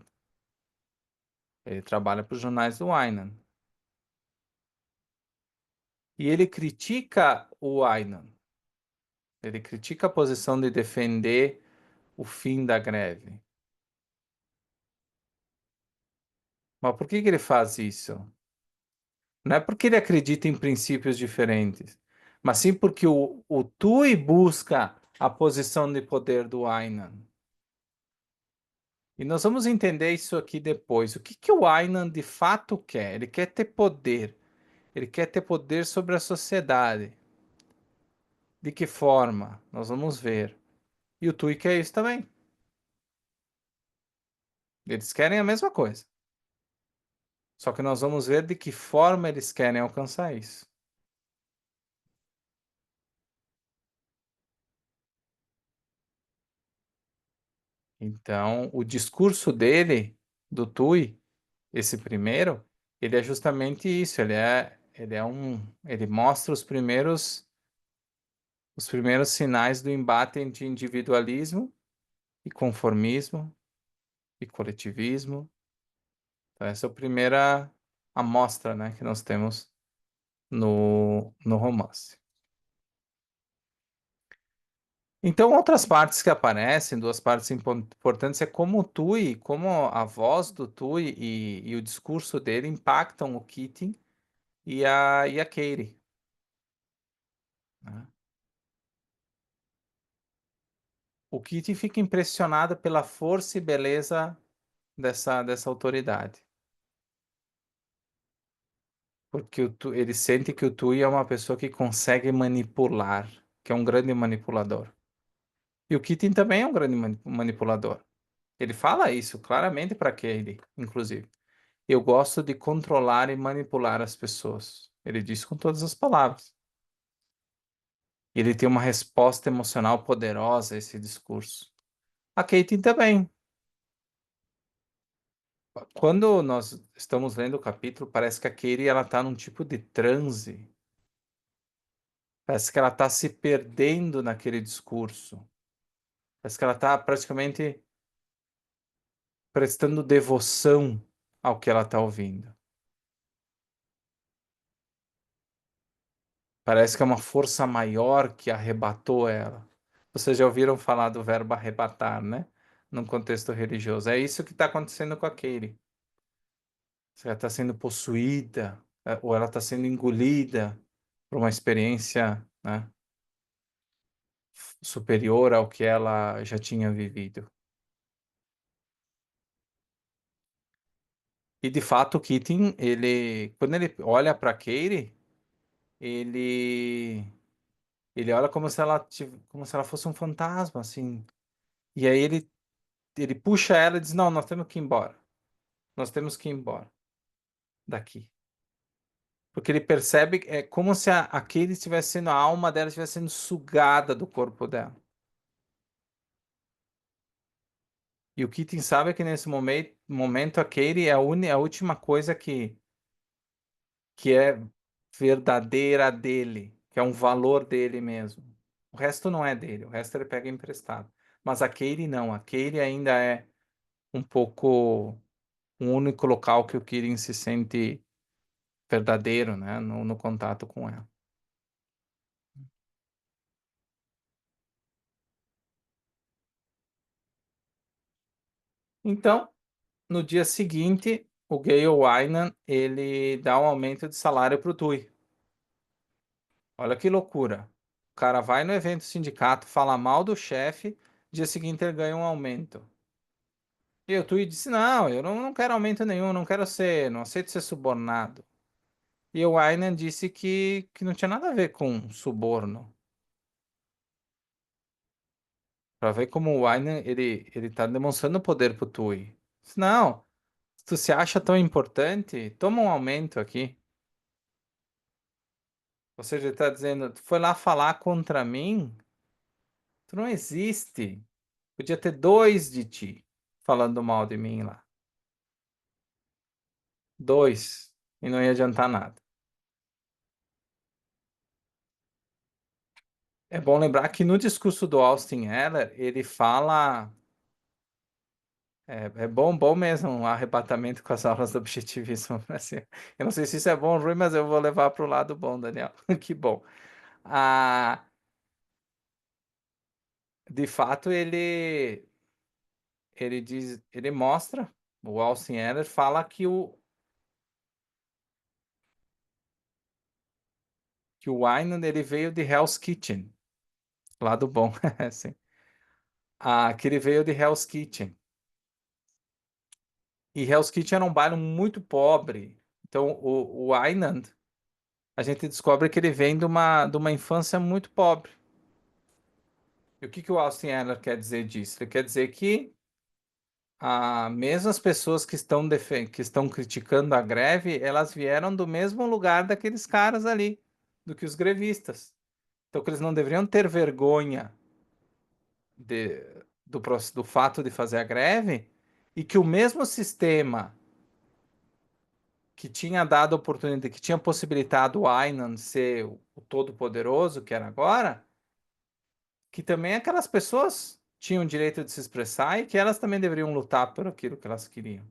Ele trabalha para os jornais do Aynan. E ele critica o Aynan. Ele critica a posição de defender o fim da greve. Mas por que que ele faz isso? Não é porque ele acredita em princípios diferentes, mas sim porque o Tui busca a posição de poder do Aynan. E nós vamos entender isso aqui depois. O que que o Aynan de fato quer? Ele quer ter poder. Ele quer ter poder sobre a sociedade. De que forma? Nós vamos ver. E o Tui quer isso também. Eles querem a mesma coisa. Só que nós vamos ver de que forma eles querem alcançar isso. Então, o discurso dele, do Tui, esse primeiro, ele é justamente isso. Ele mostra os primeiros sinais do embate entre individualismo e conformismo e coletivismo. Então, essa é a primeira amostra, né, que nós temos no romance. Então, outras partes que aparecem, duas partes importantes, é como o Tui, como a voz do Tui e o discurso dele impactam o Keating e a Katie, né? O Keating fica impressionado pela força e beleza dessa autoridade, porque ele sente que o Tui é uma pessoa que consegue manipular, que é um grande manipulador. E o Keating também é um grande manipulador. Ele fala isso claramente para Katie, inclusive. Eu gosto de controlar e manipular as pessoas. Ele diz com todas as palavras. Ele tem uma resposta emocional poderosa a esse discurso. A Caitlyn também. Quando nós estamos lendo o capítulo, parece que a Katie ela tá num tipo de transe. Parece que ela está se perdendo naquele discurso. Parece que ela está praticamente prestando devoção ao que ela está ouvindo. Parece que é uma força maior que arrebatou ela. Vocês já ouviram falar do verbo arrebatar, né? Num contexto religioso. É isso que está acontecendo com a Katie. Ela está sendo possuída, ou ela está sendo engolida por uma experiência, né, superior ao que ela já tinha vivido. E de fato, o Keating, ele, quando ele olha para Katie, ele ele olha como se como se ela fosse um fantasma, assim. E aí ele puxa ela e diz: "Não, nós temos que ir embora. Nós temos que ir embora daqui." Porque ele percebe, é como se a Katie estivesse sendo, a alma dela estivesse sendo sugada do corpo dela. E o Keating sabe que nesse momento a Katie é a última coisa que é verdadeira dele, que é um valor dele mesmo. O resto não é dele, o resto ele pega emprestado. Mas a Katie não, a Katie ainda é um pouco um único local que o Kirin se sente verdadeiro, né, no contato com ela. Então, no dia seguinte, o Gale Wynan, ele dá um aumento de salário para o Tui. Olha que loucura. O cara vai no evento do sindicato, fala mal do chefe, dia seguinte ele ganha um aumento. E o Tui disse: "Não, eu não quero aumento nenhum, não aceito ser subornado." E o Aynan disse que não tinha nada a ver com suborno. Pra ver como o Aynan, ele tá demonstrando poder pro Tui. Disse: "Não, se tu se acha tão importante, toma um aumento aqui." Ou seja, ele tá dizendo: "Tu foi lá falar contra mim? Tu não existe. Podia ter dois de ti falando mal de mim lá. Dois. E não ia adiantar nada." É bom lembrar que no discurso do Austin Eller, ele fala. É bom mesmo um arrebatamento com as aulas do objetivismo. Assim, eu não sei se isso é bom ou ruim, mas eu vou levar para o lado bom, Daniel. Que bom. Ah, de fato, ele diz, ele mostra, o Austin Eller fala que o Wyman ele veio de Hell's Kitchen, lado bom, assim. Que ele veio de Hell's Kitchen. E Hell's Kitchen era um bairro muito pobre. Então, o Wyman, a gente descobre que ele vem de uma infância muito pobre. E o que o Austin Eller quer dizer disso? Ele quer dizer que mesmo as pessoas que estão criticando a greve, elas vieram do mesmo lugar daqueles caras ali, do que os grevistas. Então, que eles não deveriam ter vergonha de, do fato de fazer a greve, e que o mesmo sistema que tinha dado oportunidade, que tinha possibilitado o Aynan ser o todo-poderoso que era agora, que também aquelas pessoas tinham o direito de se expressar e que elas também deveriam lutar por aquilo que elas queriam.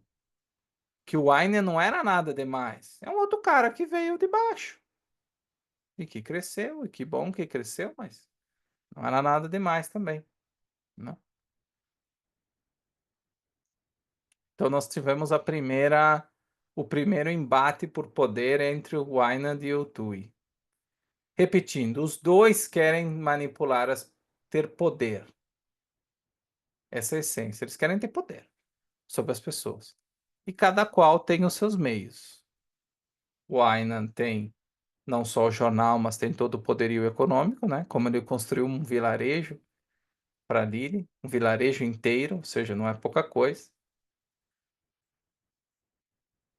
Que o Aine não era nada demais. É um outro cara que veio de baixo e que cresceu, e que bom que cresceu, mas não era nada demais também, né? Então nós tivemos o primeiro embate por poder entre o Wynand e o Tui. Repetindo, os dois querem ter poder. Essa é a essência. Eles querem ter poder sobre as pessoas. E cada qual tem os seus meios. O Aynan tem não só o jornal, mas tem todo o poderio econômico, né? Como ele construiu um vilarejo para Lille, um vilarejo inteiro, ou seja, não é pouca coisa.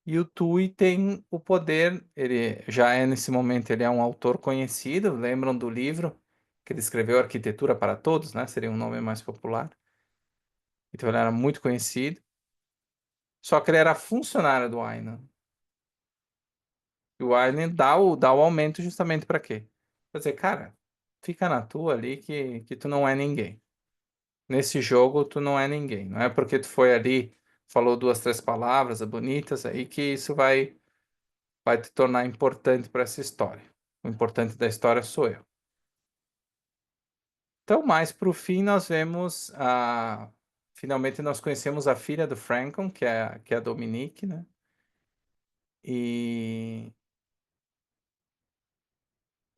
E o Tui tem o poder, ele já é nesse momento, ele é um autor conhecido, lembram do livro que ele escreveu Arquitetura para Todos, né? Seria um nome mais popular. Então ele era muito conhecido. Só que ele era funcionário do Aynan. E o Aynan dá o aumento justamente para quê? Pra dizer, cara, fica na tua ali que tu não é ninguém. Nesse jogo tu não é ninguém. Não é porque tu foi ali, falou duas, três palavras bonitas aí que isso vai te tornar importante para essa história. O importante da história sou eu. Então, mais para o fim, nós vemos a. Finalmente, nós conhecemos a filha do Franklin, que é a Dominique, né? E,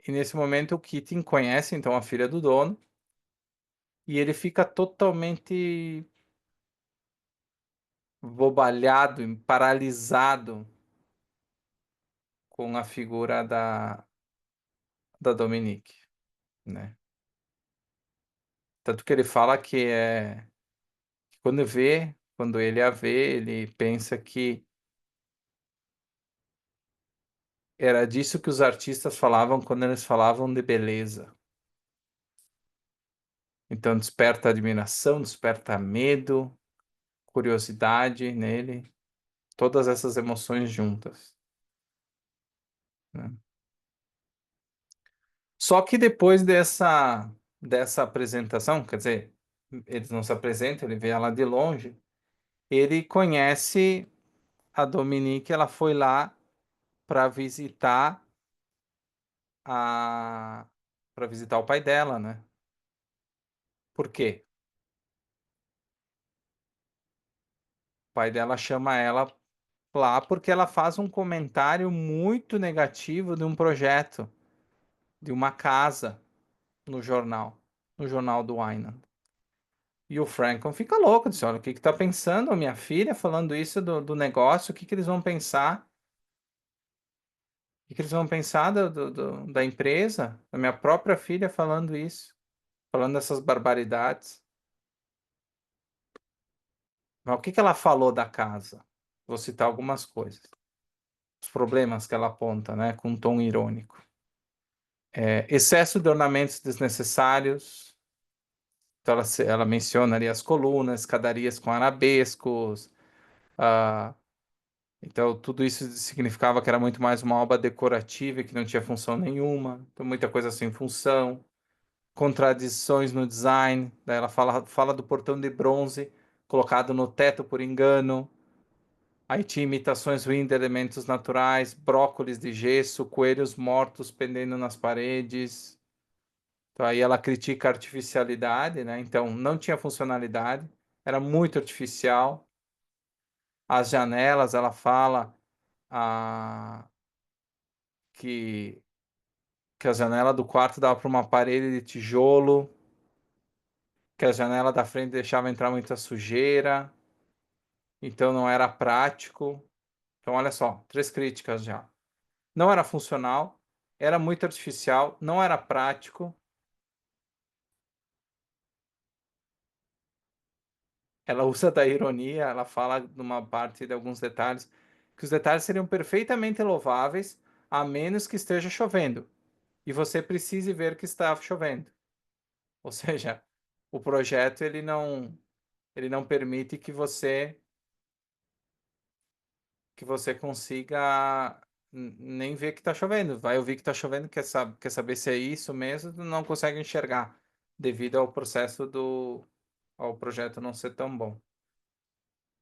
e nesse momento, o Keating conhece, então, a filha do dono, e ele fica totalmente bobalhado, paralisado com a figura da Dominique, né? Tanto que ele fala que quando ele a vê, ele pensa que era disso que os artistas falavam quando eles falavam de beleza. Então desperta admiração, desperta medo, curiosidade nele, todas essas emoções juntas, né? Só que depois dessa apresentação, quer dizer, eles não se apresentam, ele vê ela de longe, ele conhece a Dominique, ela foi lá para visitar a para visitar o pai dela, né? Por quê? O pai dela chama ela lá porque ela faz um comentário muito negativo de um projeto, de uma casa no jornal, no jornal do Wyman. E o Franklin fica louco, diz, olha, o que que tá pensando a minha filha falando isso do negócio, o que que eles vão pensar? O que que eles vão pensar da empresa? Da minha própria filha falando isso, falando essas barbaridades. Mas o que que ela falou da casa? Vou citar algumas coisas. Os problemas que ela aponta, né, com um tom irônico. Excesso de ornamentos desnecessários. Então ela menciona ali as colunas, escadarias com arabescos. ah, então tudo isso significava que era muito mais uma obra decorativa e que não tinha função nenhuma. Então muita coisa sem função. Contradições no design. Daí ela fala do portão de bronze colocado no teto por engano. Aí tinha imitações ruins de elementos naturais, brócolis de gesso, coelhos mortos pendendo nas paredes. Então aí ela critica a artificialidade, né? Então não tinha funcionalidade, era muito artificial. As janelas, ela fala que, que a janela do quarto dava para uma parede de tijolo, que a janela da frente deixava entrar muita sujeira, então não era prático. Então olha só, três críticas já. Não era funcional, era muito artificial, não era prático. Ela usa da ironia, ela fala numa parte de alguns detalhes, que os detalhes seriam perfeitamente louváveis, a menos que esteja chovendo. E você precise ver que está chovendo. Ou seja, o projeto ele não permite que você consiga nem ver que está chovendo. Vai ouvir que está chovendo, quer saber se é isso mesmo, não consegue enxergar, devido ao processo ao projeto não ser tão bom.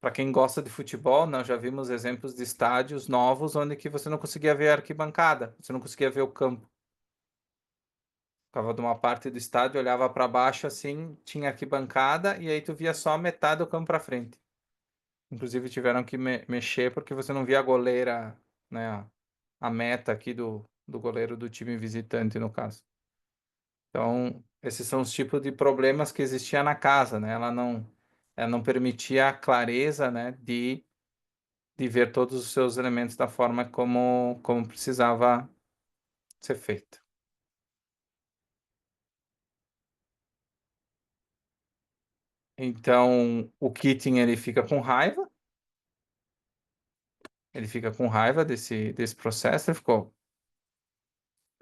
Para quem gosta de futebol, nós já vimos exemplos de estádios novos onde que você não conseguia ver a arquibancada, você não conseguia ver o campo. Ficava de uma parte do estádio, olhava para baixo assim, tinha arquibancada e aí tu via só metade do campo para frente. Inclusive tiveram que mexer porque você não via a goleira, né, a meta aqui do goleiro do time visitante, no caso. Então, esses são os tipos de problemas que existia na casa, né? Ela não permitia a clareza, né, de ver todos os seus elementos da forma como precisava ser feito. Então, o Keating ele fica com raiva, Ele fica com raiva desse processo, ele ficou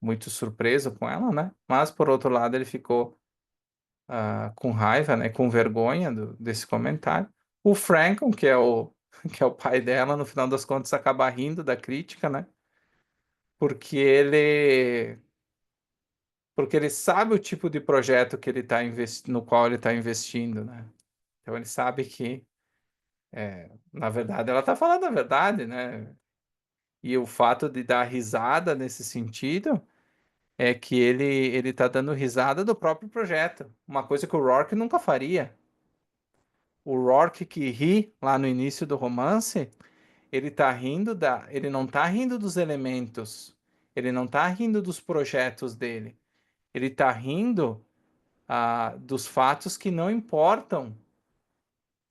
muito surpreso com ela, né? Mas, por outro lado, ele ficou com raiva, né? Com vergonha desse comentário. O Franklin, que é o pai dela, no final das contas, acaba rindo da crítica, né? Porque porque ele sabe o tipo de projeto que ele tá no qual ele está investindo, né? Então ele sabe que, na verdade, ela está falando a verdade, né? E o fato de dar risada nesse sentido é que ele tá dando risada do próprio projeto, uma coisa que o Rourke nunca faria. O Rourke que ri lá no início do romance, ele não tá rindo dos elementos, ele não tá rindo dos projetos dele, ele tá rindo dos fatos que não importam,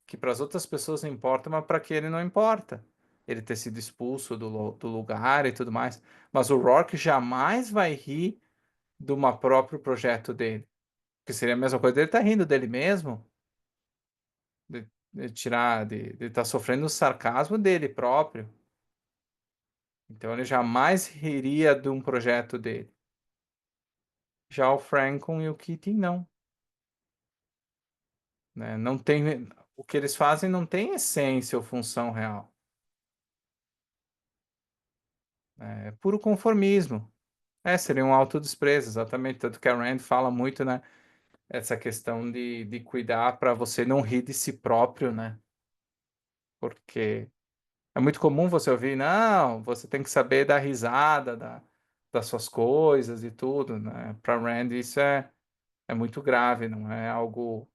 que para as outras pessoas não importam, mas para que ele não importa. Ele ter sido expulso do lugar e tudo mais. Mas o Rourke jamais vai rir do próprio projeto dele. Que seria a mesma coisa dele estar rindo dele mesmo, de tirar, de estar sofrendo o sarcasmo dele próprio. Então ele jamais riria de um projeto dele. Já o Franklin e o Keating não, né? Não tem, o que eles fazem não tem essência ou função real. É puro conformismo. Seria um autodesprezo, exatamente. Tanto que a Rand fala muito, né? Essa questão de cuidar para você não rir de si próprio, né? Porque é muito comum você ouvir, não, você tem que saber dar risada das suas coisas e tudo, né? Para Rand isso é muito grave, não é algo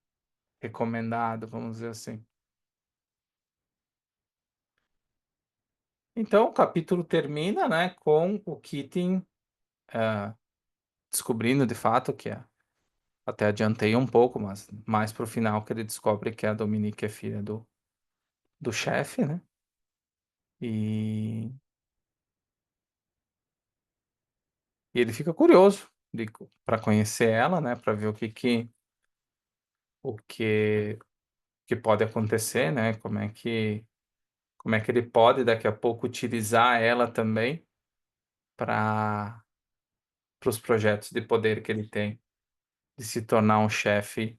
recomendado, vamos dizer assim. Então, o capítulo termina, né, com o Keating descobrindo de fato que até adiantei um pouco, mas mais pro final que ele descobre que a Dominique é filha do chefe, né? E, e ele fica curioso para conhecer ela, né? Para ver o que pode acontecer, né? Como é que ele pode daqui a pouco utilizar ela também para os projetos de poder que ele tem de se tornar um chefe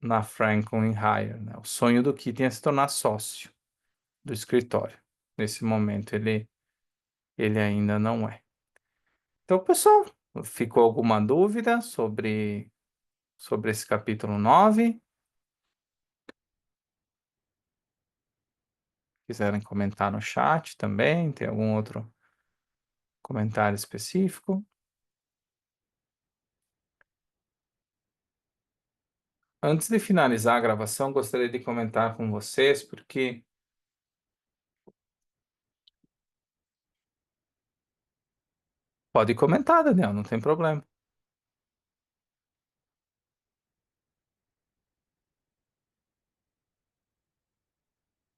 na Franklin Hire, né? O sonho do Keating é se tornar sócio do escritório. Nesse momento ele ainda não é. Então, pessoal, ficou alguma dúvida sobre esse capítulo 9? Quiserem comentar no chat também, tem algum outro comentário específico? Antes de finalizar a gravação, gostaria de comentar com vocês, porque pode comentar, Daniel, não tem problema.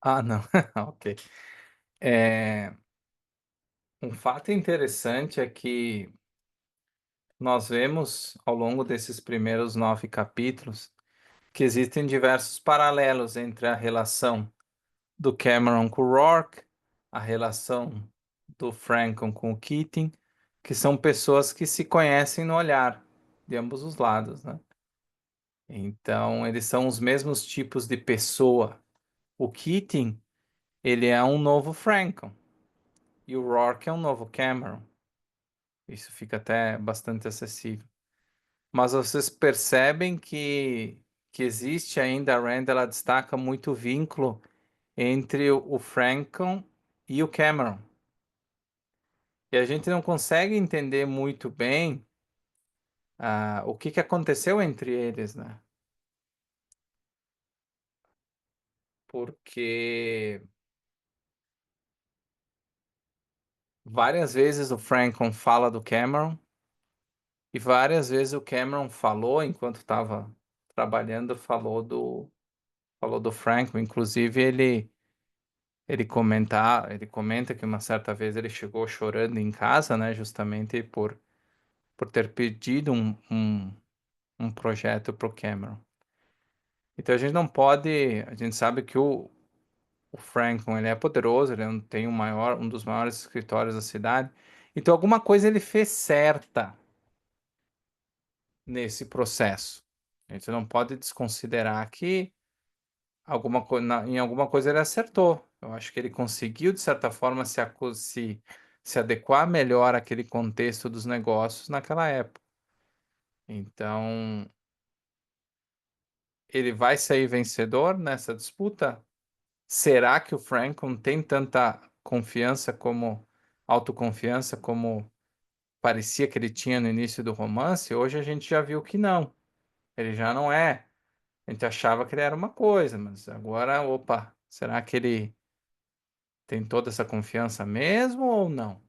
Ah, não, ok. É, um fato interessante é que nós vemos ao longo desses primeiros 9 capítulos que existem diversos paralelos entre a relação do Cameron com o Rourke, a relação do Franklin com o Keating, que são pessoas que se conhecem no olhar de ambos os lados, né? Então, eles são os mesmos tipos de pessoa. O Keating, ele é um novo Franklin e o Rourke é um novo Cameron. Isso fica até bastante acessível. Mas vocês percebem que existe ainda, a Rand, ela destaca muito o vínculo entre o Franklin e o Cameron. E a gente não consegue entender muito bem o que aconteceu entre eles, né? Porque várias vezes o Franklin fala do Cameron e várias vezes o Cameron falou, enquanto estava trabalhando, falou do Franklin. Inclusive, ele comenta que uma certa vez ele chegou chorando em casa, né? Justamente por ter pedido um projeto para o Cameron. Então a gente não pode, a gente sabe que o o Franklin, ele é poderoso, ele tem um dos maiores escritórios da cidade. Então, alguma coisa ele fez certa nesse processo. A gente não pode desconsiderar que em alguma coisa ele acertou. Eu acho que ele conseguiu, de certa forma, se adequar melhor àquele contexto dos negócios naquela época. Então, ele vai sair vencedor nessa disputa? Será que o Franklin tem tanta autoconfiança como parecia que ele tinha no início do romance? Hoje a gente já viu que não. Ele já não é. A gente achava que ele era uma coisa, mas agora, opa, será que ele tem toda essa confiança mesmo ou não?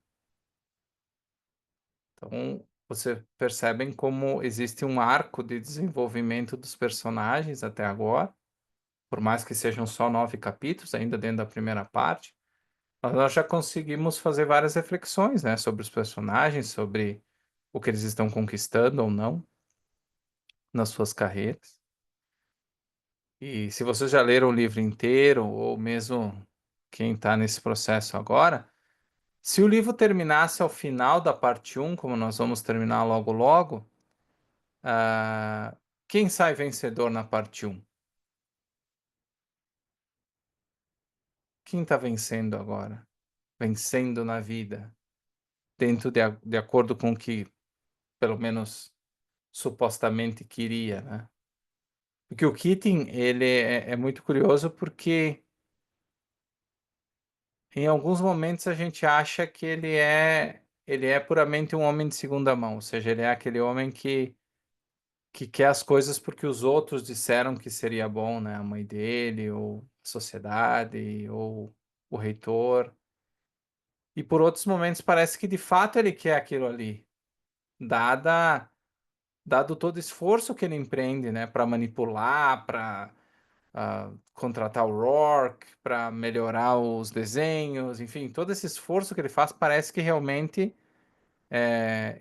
Então, você percebem como existe um arco de desenvolvimento dos personagens até agora, por mais que sejam só 9 capítulos, ainda dentro da primeira parte, mas nós já conseguimos fazer várias reflexões, né, sobre os personagens, sobre o que eles estão conquistando ou não nas suas carreiras. E se vocês já leram o livro inteiro, ou mesmo quem está nesse processo agora, se o livro terminasse ao final da parte um, como nós vamos terminar logo logo, ah, quem sai vencedor na parte um? Quem está vencendo agora? Vencendo na vida, de acordo com o que, pelo menos, supostamente queria, né? Porque o Keating, ele é muito curioso porque em alguns momentos a gente acha que ele é puramente um homem de segunda mão, ou seja, ele é aquele homem que quer as coisas porque os outros disseram que seria bom, né? A mãe dele, ou a sociedade, ou o reitor. E por outros momentos parece que de fato ele quer aquilo ali, dada, dado todo o esforço que ele empreende, né? Para manipular, para contratar o Rourke, para melhorar os desenhos, enfim, todo esse esforço que ele faz parece que realmente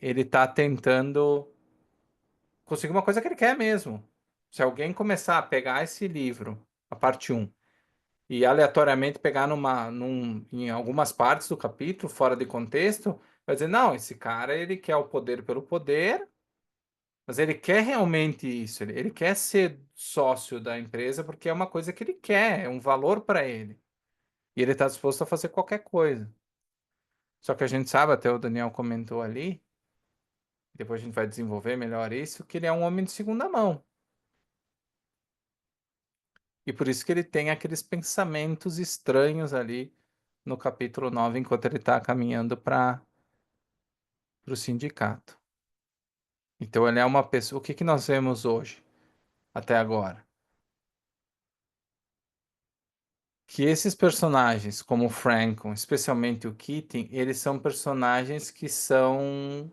ele está tentando conseguir uma coisa que ele quer mesmo. Se alguém começar a pegar esse livro, a parte um, e aleatoriamente pegar em algumas partes do capítulo, fora de contexto, vai dizer, não, esse cara, ele quer o poder pelo poder, mas ele quer realmente isso, ele quer ser sócio da empresa porque é uma coisa que ele quer, é um valor para ele. E ele está disposto a fazer qualquer coisa. Só que a gente sabe, até o Daniel comentou ali, depois a gente vai desenvolver melhor isso, que ele é um homem de segunda mão. E por isso que ele tem aqueles pensamentos estranhos ali no capítulo 9 enquanto ele está caminhando para o sindicato. Então ele é uma pessoa. O que que nós vemos hoje, até agora? Que esses personagens, como o Franklin, especialmente o Keating, eles são personagens que são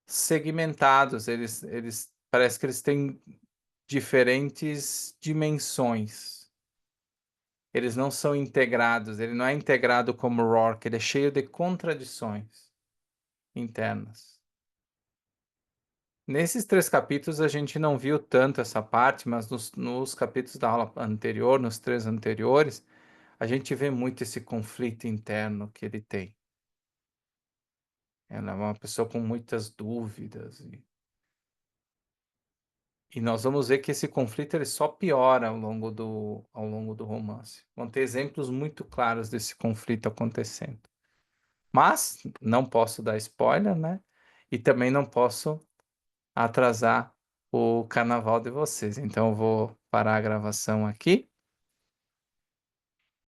segmentados, eles parece que eles têm diferentes dimensões. Eles não são integrados, ele não é integrado como Rourke, ele é cheio de contradições internas. Nesses 3 capítulos a gente não viu tanto essa parte, mas nos capítulos da aula anterior, nos 3 anteriores, a gente vê muito esse conflito interno que ele tem. Ela é uma pessoa com muitas dúvidas. E nós vamos ver que esse conflito ele só piora ao longo do romance. Vão ter exemplos muito claros desse conflito acontecendo. Mas não posso dar spoiler, né? E também não posso atrasar o carnaval de vocês. Então eu vou parar a gravação aqui